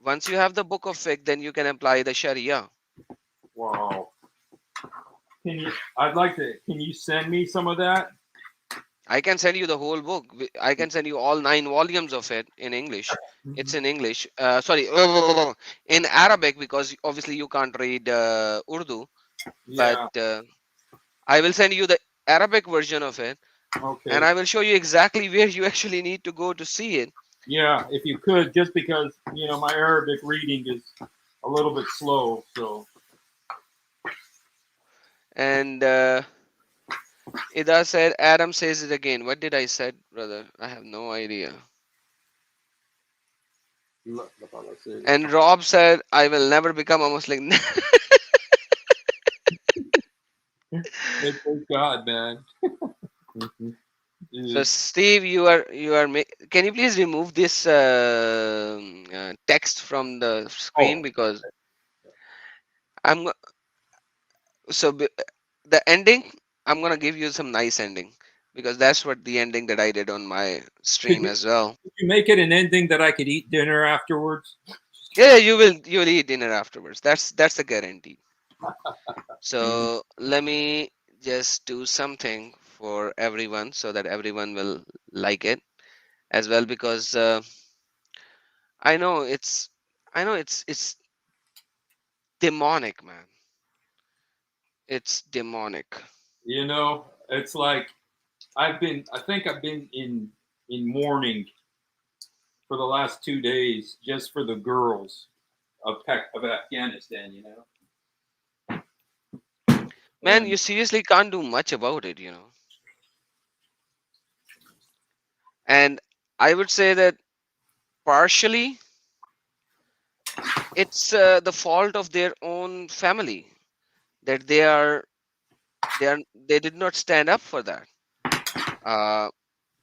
once you have the book of fiqh, then you can apply the Sharia. Wow. Can you? I'd like to. Can you send me some of that? I can send you the whole book. I can send you all 9 volumes of it in English. It's in English. Sorry, in Arabic, because obviously you can't read Urdu. But Yeah. I will send you the Arabic version of it, and Okay. I will show you exactly where you actually need to go to see it. Yeah, if you could, just because my Arabic reading is a little bit slow. So And Ida said, Adam says it again. What did I said, brother? I have no idea. And Rob said, I will never become a Muslim. Thank God, man. So Steve, can you please remove this text from the screen, Oh, because I'm go- so b- the ending, I'm gonna give you some nice ending, because that's what the ending that I did on my could stream you, as well. could you make it an ending that I could eat dinner afterwards? Yeah, you'll eat dinner afterwards. That's a guarantee. So let me just do something for everyone so that everyone will like it as well, because I know it's it's demonic, man. It's demonic. You know, it's like I think I've been in mourning for the last 2 days just for the girls of Afghanistan. You know, Man, and you seriously can't do much about it, And I would say that partially it's the fault of their own family, that they did not stand up for that. Uh,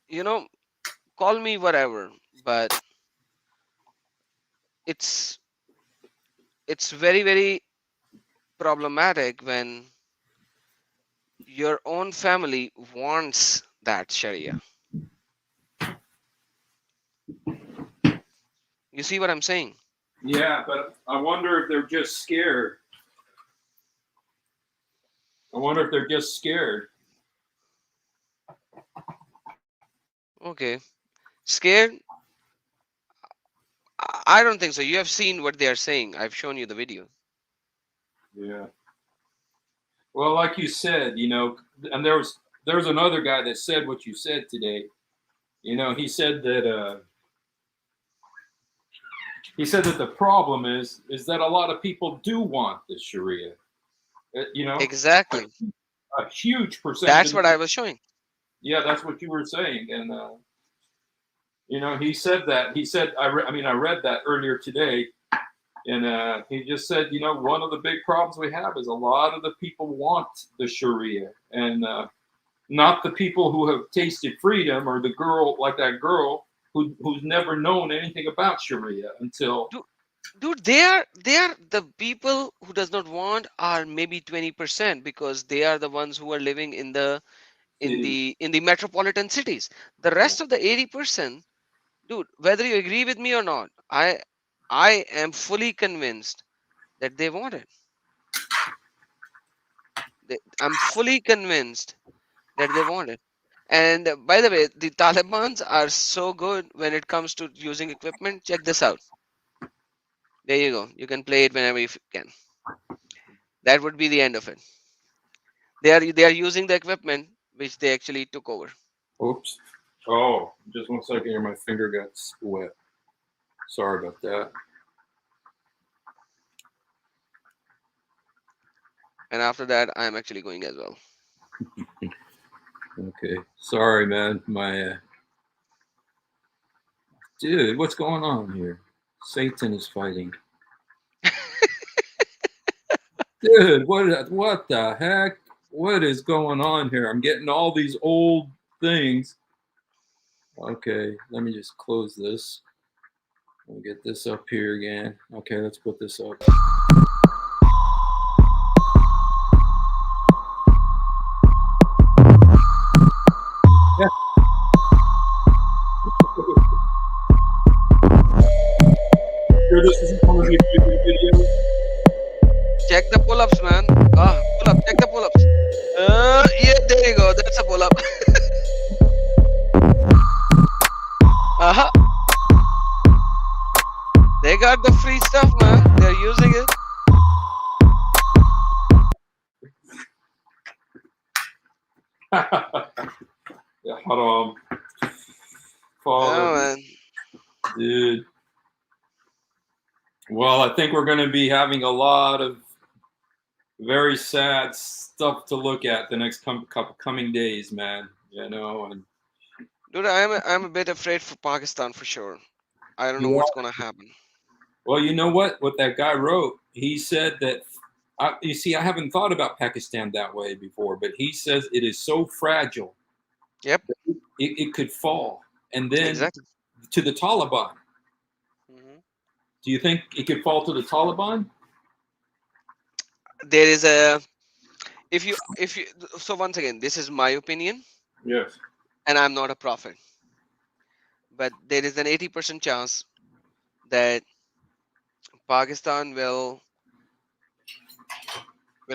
you know, call me whatever, but it's it's very problematic when your own family wants that Sharia. You see what I'm saying? yeah, but I wonder if they're just scared. I wonder if they're just scared. Okay. Scared? I don't think so. You have seen what they are saying. I've shown you the video. Yeah. Well, like you said, you know, and there was another guy that said what you said today. You know, he said that the problem is that a lot of people do want the Sharia. You know, a, Exactly. a huge percentage That's of the what I people. was showing. Yeah, that's what you were saying, and you know, he said that. He said, I mean, I read that earlier today, and he just said, you know, one of the big problems we have is a lot of the people want the Sharia, and not the people who have tasted freedom, or the girl, like that girl who's never known anything about Sharia until. Dude, they are the people who does not want are maybe 20%, because they are the ones who are living in the Cities. in the metropolitan cities. The Yeah. rest of the 80%, dude, whether you agree with me or not, I am fully convinced that they want it. I'm fully convinced that they want it. And by the way, the Talibans are so good when it comes to using equipment. Check this out. There you go. You can play it whenever you can. That would be the end of it. They are using the equipment which they actually took over. Oops. Oh, just 1 second here. My finger got wet. Sorry about that. And after that, I am actually going as well. Okay. Sorry, man. Dude, what's going on here? Satan is fighting. Dude, what the heck? What is going on here? I'm getting all these old things. Okay, let me just close this. We'll get this up here again. Okay, let's put this up. Yeah. Sure, this isn't one of the YouTube videos. Check the pull-ups, man. Pull up. Check the pull-ups. Yeah, there you go. That's a pull-up. Uh-huh. They got the free stuff, man. They're using it. Yeah, hold on. Oh, Father, man. dude. Well, I think we're going to be having a lot of very sad stuff to look at the next couple coming days, man. You know, and Dude, I'm a bit afraid for Pakistan for sure. I don't know you what's are. gonna happen. Well, you know what? What that guy wrote, he said that You see, I haven't thought about Pakistan that way before, but he says it is so fragile Yep, it could fall, and then exactly. to the Taliban. Mhm. Do you think it could fall to the Taliban? There is a if you so once again, this is my opinion, Yes. and I'm not a prophet, but there is an 80% chance that Pakistan will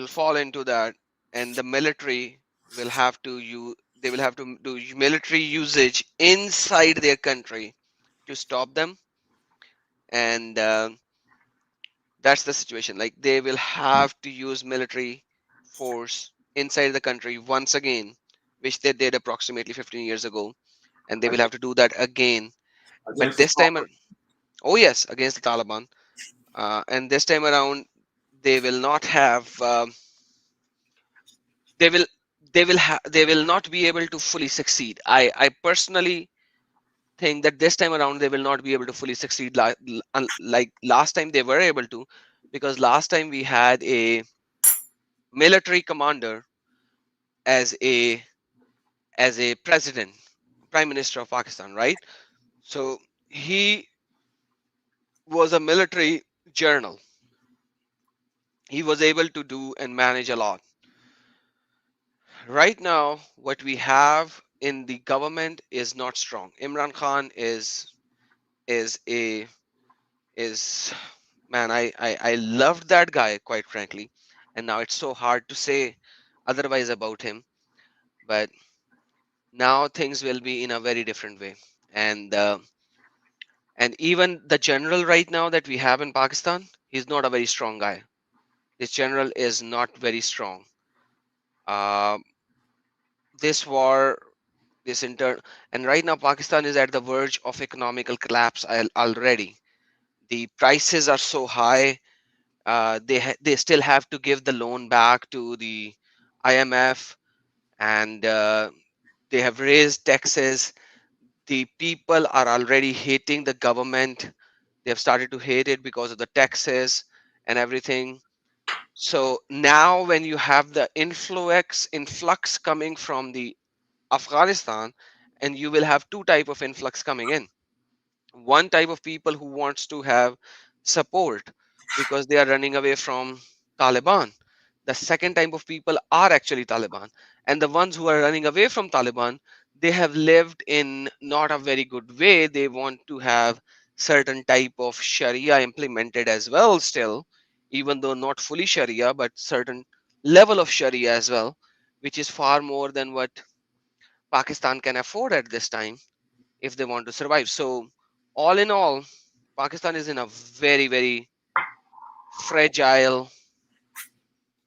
fall into that, and the military will have to they will have to do military usage inside their country to stop them, and that's the situation. Like they will have to use military force inside the country once again, which they did approximately 15 years ago, and they will have to do that again. But Against the this time, Taliban. oh yes, against the Taliban, and this time around, they will not have. They will. They will not be able to fully succeed. I personally think that this time around they will not be able to fully succeed like last time they were able to, because last time we had a military commander as a president, prime minister of Pakistan, right? So he was a military journal. He was able to do and manage a lot. Right now what we have in the government is not strong. Imran Khan is a is man, I loved that guy, quite frankly, and now it's so hard to say otherwise about him. But now things will be in a very different way, and even the general right now that we have in Pakistan, he's not a very strong guy. This general is not very strong. uh, this war, this inter and right now Pakistan is at the verge of economical collapse already. The prices are so high. They still have to give the loan back to the IMF, and they have raised taxes. The people are already hating the government. They have started to hate it because of the taxes and everything. So now, when you have the influx coming from the Afghanistan, and you will have two type of influx coming in. One type of people who wants to have support because they are running away from Taliban. The second type of people are actually Taliban, and the ones who are running away from Taliban, they have lived in not a very good way. They want to have certain type of Sharia implemented as well still, even though not fully Sharia, but certain level of Sharia as well, which is far more than what Pakistan can afford at this time if they want to survive. So, all in all, Pakistan is in a very, very fragile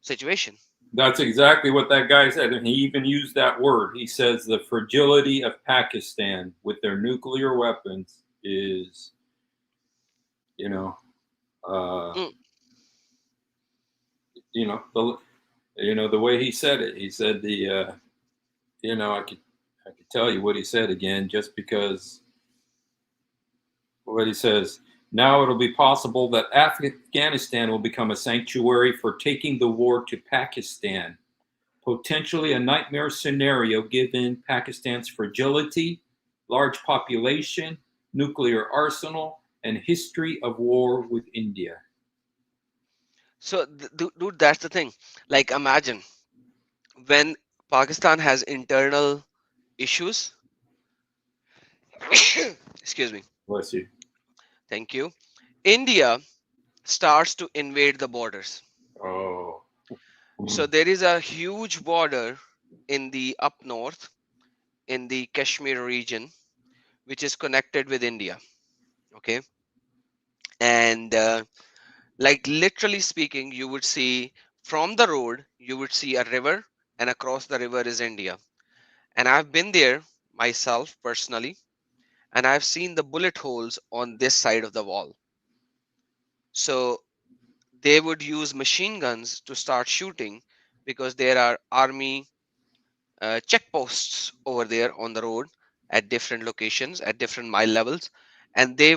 situation. That's exactly what that guy said, and he even used that word. He says the fragility of Pakistan with their nuclear weapons is, you know, uh, Mm. you know the the way he said it. He said I could tell you what he said again, just because what he says. Now it'll be possible that Afghanistan will become a sanctuary for taking the war to Pakistan. Potentially a nightmare scenario given Pakistan's fragility, large population, nuclear arsenal, and history of war with India. So, dude, that's the thing. Like, imagine when Pakistan has internal issues. Excuse me. Bless you. Thank you. India starts to invade the borders. Oh. So, there is a huge border in the up north, in the Kashmir region, which is connected with India. Okay. And like literally speaking, you would see from the road, you would see a river, and across the river is India. And I've been there myself personally, and I've seen the bullet holes on this side of the wall. So they would use machine guns to start shooting because there are army checkposts over there on the road at different locations at different mile levels, and they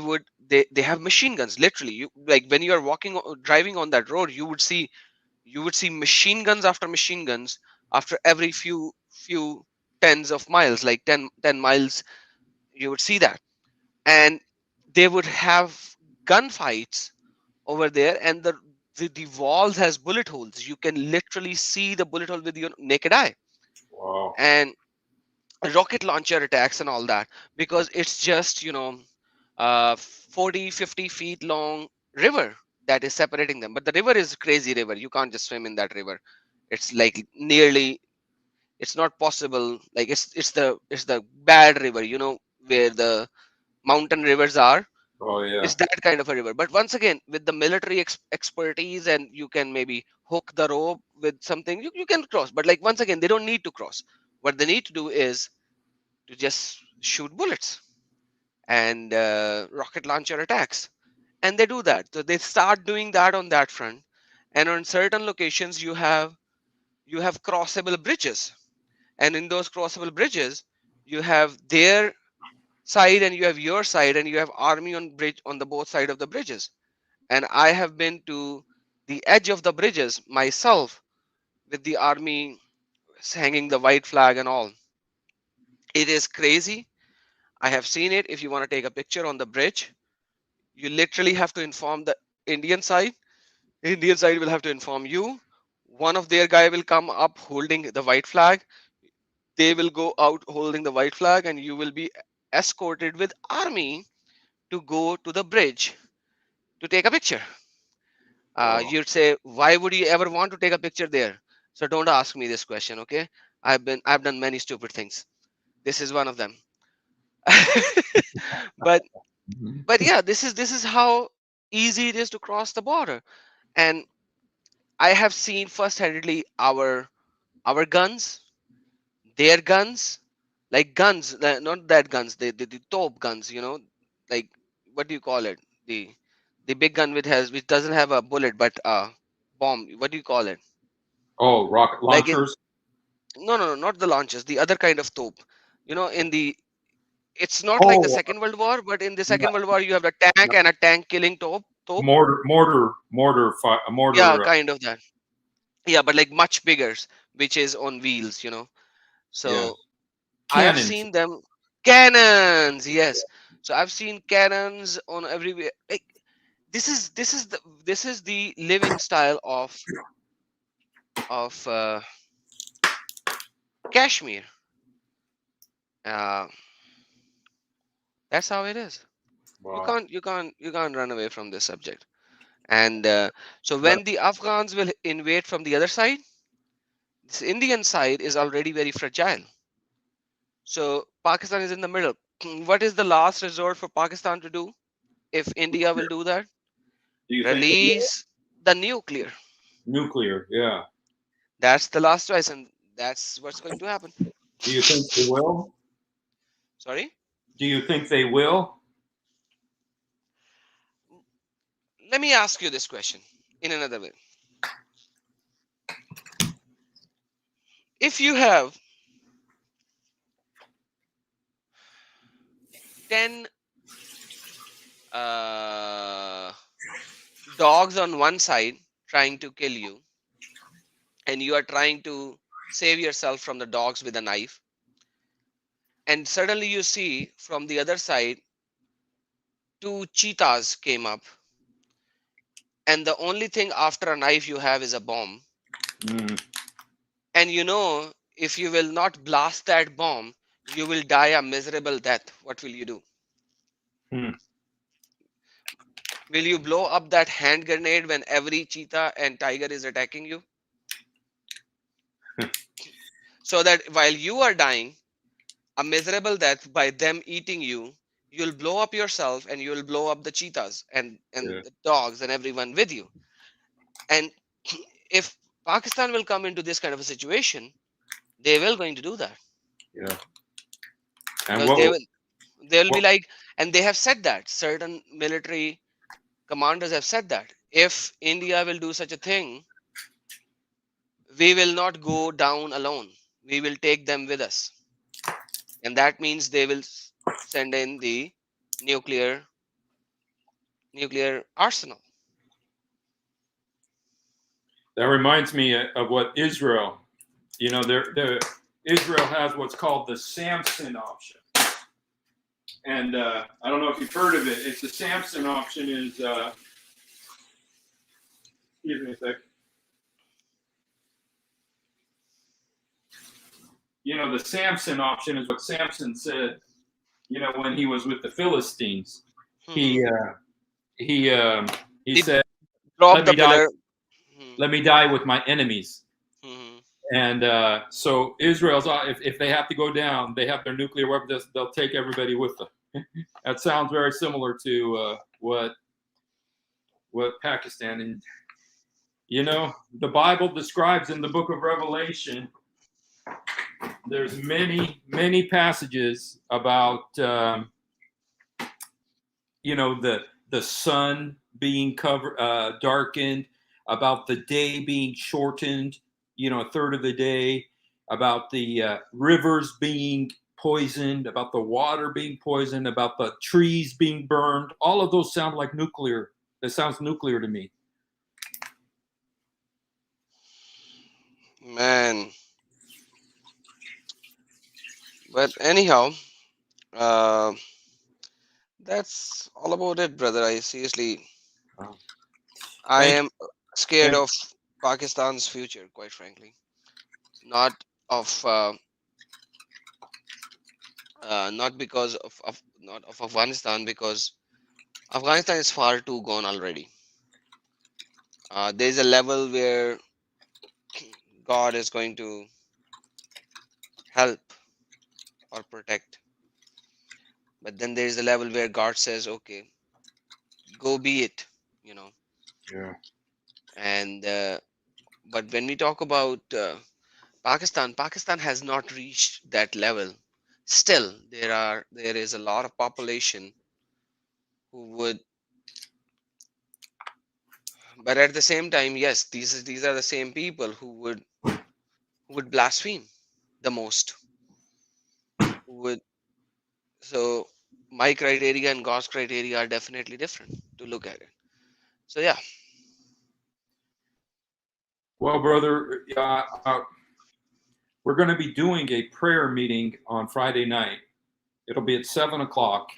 have machine guns literally. You like when you are driving on that road, you would see You would see machine guns after machine guns after every few tens of miles, like 10 miles. You would see that, and they would have gunfights over there, and the walls has bullet holes. You can literally see the bullet hole with your naked eye. Wow. And rocket launcher attacks and all that, because it's just 40-50 feet long river that is separating them. But the river is crazy river. You can't just swim in that river. It's like nearly, it's not possible. Like it's the bad river, where the mountain rivers are. Oh yeah. It's that kind of a river. But once again, with the military expertise, and you can maybe hook the rope with something, you can cross. But like, once again, they don't need to cross. What they need to do is to just shoot bullets and rocket launcher attacks, and they do that. So they start doing that on that front. And on certain locations, you have crossable bridges, and in those crossable bridges, you have their side and you have your side, and you have army on the both side of the bridges. And I have been to the edge of the bridges myself, with the army hanging the white flag and all. It is crazy. I have seen it. If you want to take a picture on the bridge, you literally have to inform the Indian side. Indian side will have to inform you. One of their guy will come up holding the white flag. They will go out holding the white flag, and you will be escorted with army to go to the bridge to take a picture. Wow. You'd say, why would you ever want to take a picture there? So don't ask me this question, okay? I've done many stupid things. This is one of them. but but yeah, this is how easy it is to cross the border. And I have seen first-handedly our guns, their guns, like guns, not that guns, the top guns, like, what do you call it? The big gun which doesn't have a bullet but a bomb. What do you call it? Oh, rocket Like in, launchers. no, not the launchers, the other kind of top. In the, it's not like the Oh, Second World War, but in the yeah. Second World War you have the tank and a tank killing top. Yeah, Mortar. kind of that. Yeah, but like much bigger, which is on wheels. Yeah. So I have Cannons. seen them. Cannons, yes. So I've seen cannons on everywhere. Like, this is the living style of Kashmir. Uh, that's how it is. You Wow. can't you can't you can't run away from this subject. And so But when the Afghans will invade from the other side, this Indian side is already very fragile. So Pakistan is in the middle. What is the last resort for Pakistan to do if India will do that? do you think they will? Release the nuclear. Nuclear? Yeah. That's the last choice, and that's what's going to happen. Do you think they will? Sorry? Do you think they will? Let me ask you this question in another way. If you have 10 dogs on one side trying to kill you, and you are trying to save yourself from the dogs with a knife, and suddenly you see from the other side two cheetahs came up, and the only thing after a knife you have is a bomb, Mm. and if you will not blast that bomb, you will die a miserable death. What will you do? Hmm. Will you blow up that hand grenade when every cheetah and tiger is attacking you, so that while you are dying a miserable death by them eating you, you'll blow up yourself, and you'll blow up the cheetahs and Yeah. the dogs and everyone with you? And if Pakistan will come into this kind of a situation, they will going to do that, Yeah. And because what? they'll be What? like, and they have said that certain military commanders have said that if India will do such a thing, we will not go down alone. We will take them with us, and that means they will send in the nuclear nuclear arsenal. That reminds me of what Israel, Israel has what's called the Samson option. And I don't know if you've heard of it. It's the Samson option is, excuse me a sec. The Samson option is what Samson said, when he was with the Philistines. He said, Drop let the me die. pillar. Let me die with my enemies. Mhm. And so Israel's, if they have to go down, they have their nuclear weapons. They'll take everybody with them. That sounds very similar to what Pakistan and the Bible describes in the book of Revelation. There's many passages about the sun being darkened, about the day being shortened, a third of the day, about the rivers being poisoned, about the water being poisoned, about the trees being burned. All of those sound like nuclear. It sounds nuclear to me. Man. But anyhow, uh, that's all about it, brother. I seriously, I Thank am scared you. of Pakistan's future, quite frankly. Not of, not because of not of Afghanistan, because Afghanistan is far too gone already. There's a level where God is going to help or protect, but then there's a level where God says, "Okay, go be it," you know. Yeah. And but when we talk about Pakistan has not reached that level. Still, there is a lot of population who would, but at the same time, yes, these are the same people who would blaspheme the most. Who would so my criteria and God's criteria are definitely different to look at it. So yeah, Well, brother, we're going to be doing a prayer meeting on Friday night. It'll be at 7 o'clock,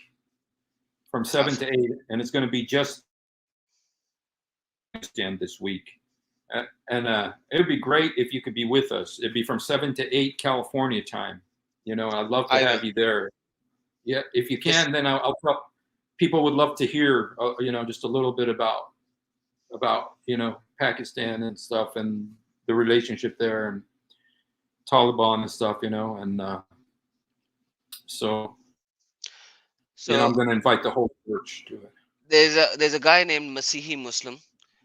from 7 to 8, and it's going to be just this week. And it would be great if you could be with us. It'd be from 7 to 8 California time. I'd love to I will. have you there. Yeah, if you Yes, can, then I'll tell people would love to hear, just a little bit about Pakistan and stuff, and the relationship there, and Taliban and stuff, and so I'm so going to invite the whole church to it. there's a guy named Masihi Muslim,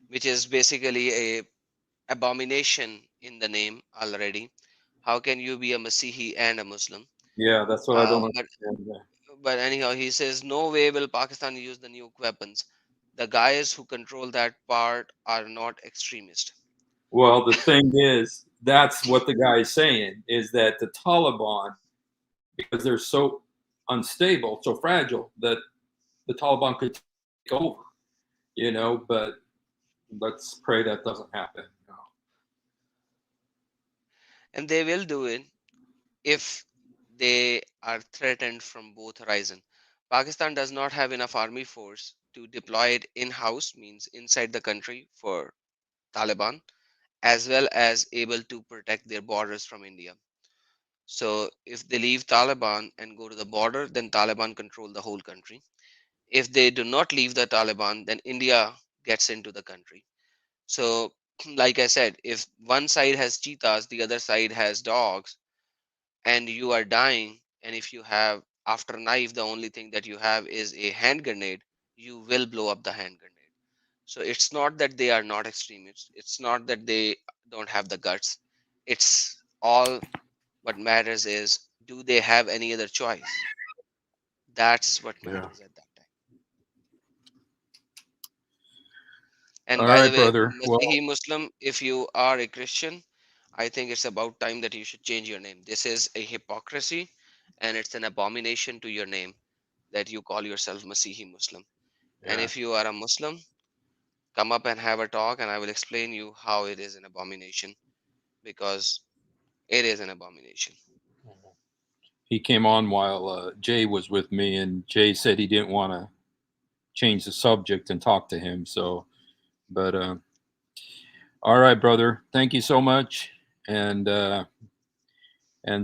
which is basically a abomination in the name already. How can you be a Masihi and a Muslim? Yeah, that's what I don't But understand. Yeah. anyhow, he says no way will Pakistan use the nuke weapons. The guys who control that part are not extremists. Well, the thing is, that's what the guy is saying, is that the Taliban, because they're so unstable, so fragile, that the Taliban could take over, but let's pray that doesn't happen. And they will do it if they are threatened from both horizons. Pakistan does not have enough army force to deploy it in-house, means inside the country for Taliban, as well as able to protect their borders from India. So if they leave Taliban and go to the border, then Taliban control the whole country. If they do not leave the Taliban, then India gets into the country. So, like I said, if one side has cheetahs, the other side has dogs, and you are dying, and if you have after knife, the only thing that you have is a hand grenade, you will blow up the hand grenade. So it's not that they are not extremists. It's not that they don't have the guts. It's all what matters is, do they have any other choice? That's what Yeah. matters at that time. And All by the right, way, brother. Well, Masihi Muslim, if you are a Christian, I think it's about time that you should change your name. This is a hypocrisy and it's an abomination to your name that you call yourself Masihi Muslim. And yeah. if you are a Muslim, come up and have a talk, and I will explain you how it is an abomination, because it is an abomination. He came on while Jay was with me, and Jay said he didn't want to change the subject and talk to him. So, but all right, brother. Thank you so much, and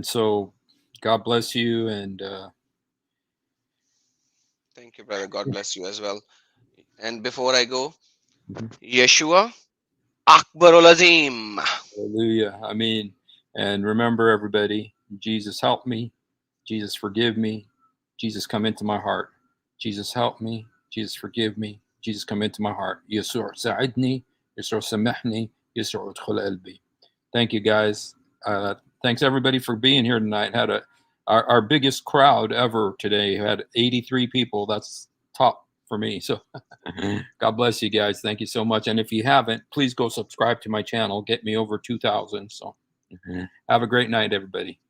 so God bless you, and Thank you, brother. God bless you as well. And before I go, Yeshua Akbarul Azim. hallelujah. I mean, and remember, everybody, Jesus help me, Jesus forgive me, Jesus come into my heart. Jesus help me, Jesus forgive me, Jesus come into my heart. يسوع ساعدني, يسوع سامحني, يسوع ادخل قلبي. Thank you, guys. Thanks everybody for being here tonight. Had our biggest crowd ever today. Had 83 people. That's top for me. So God bless you guys. Thank you so much. And if you haven't, please go subscribe to my channel. Get me over 2,000. So have a great night, everybody.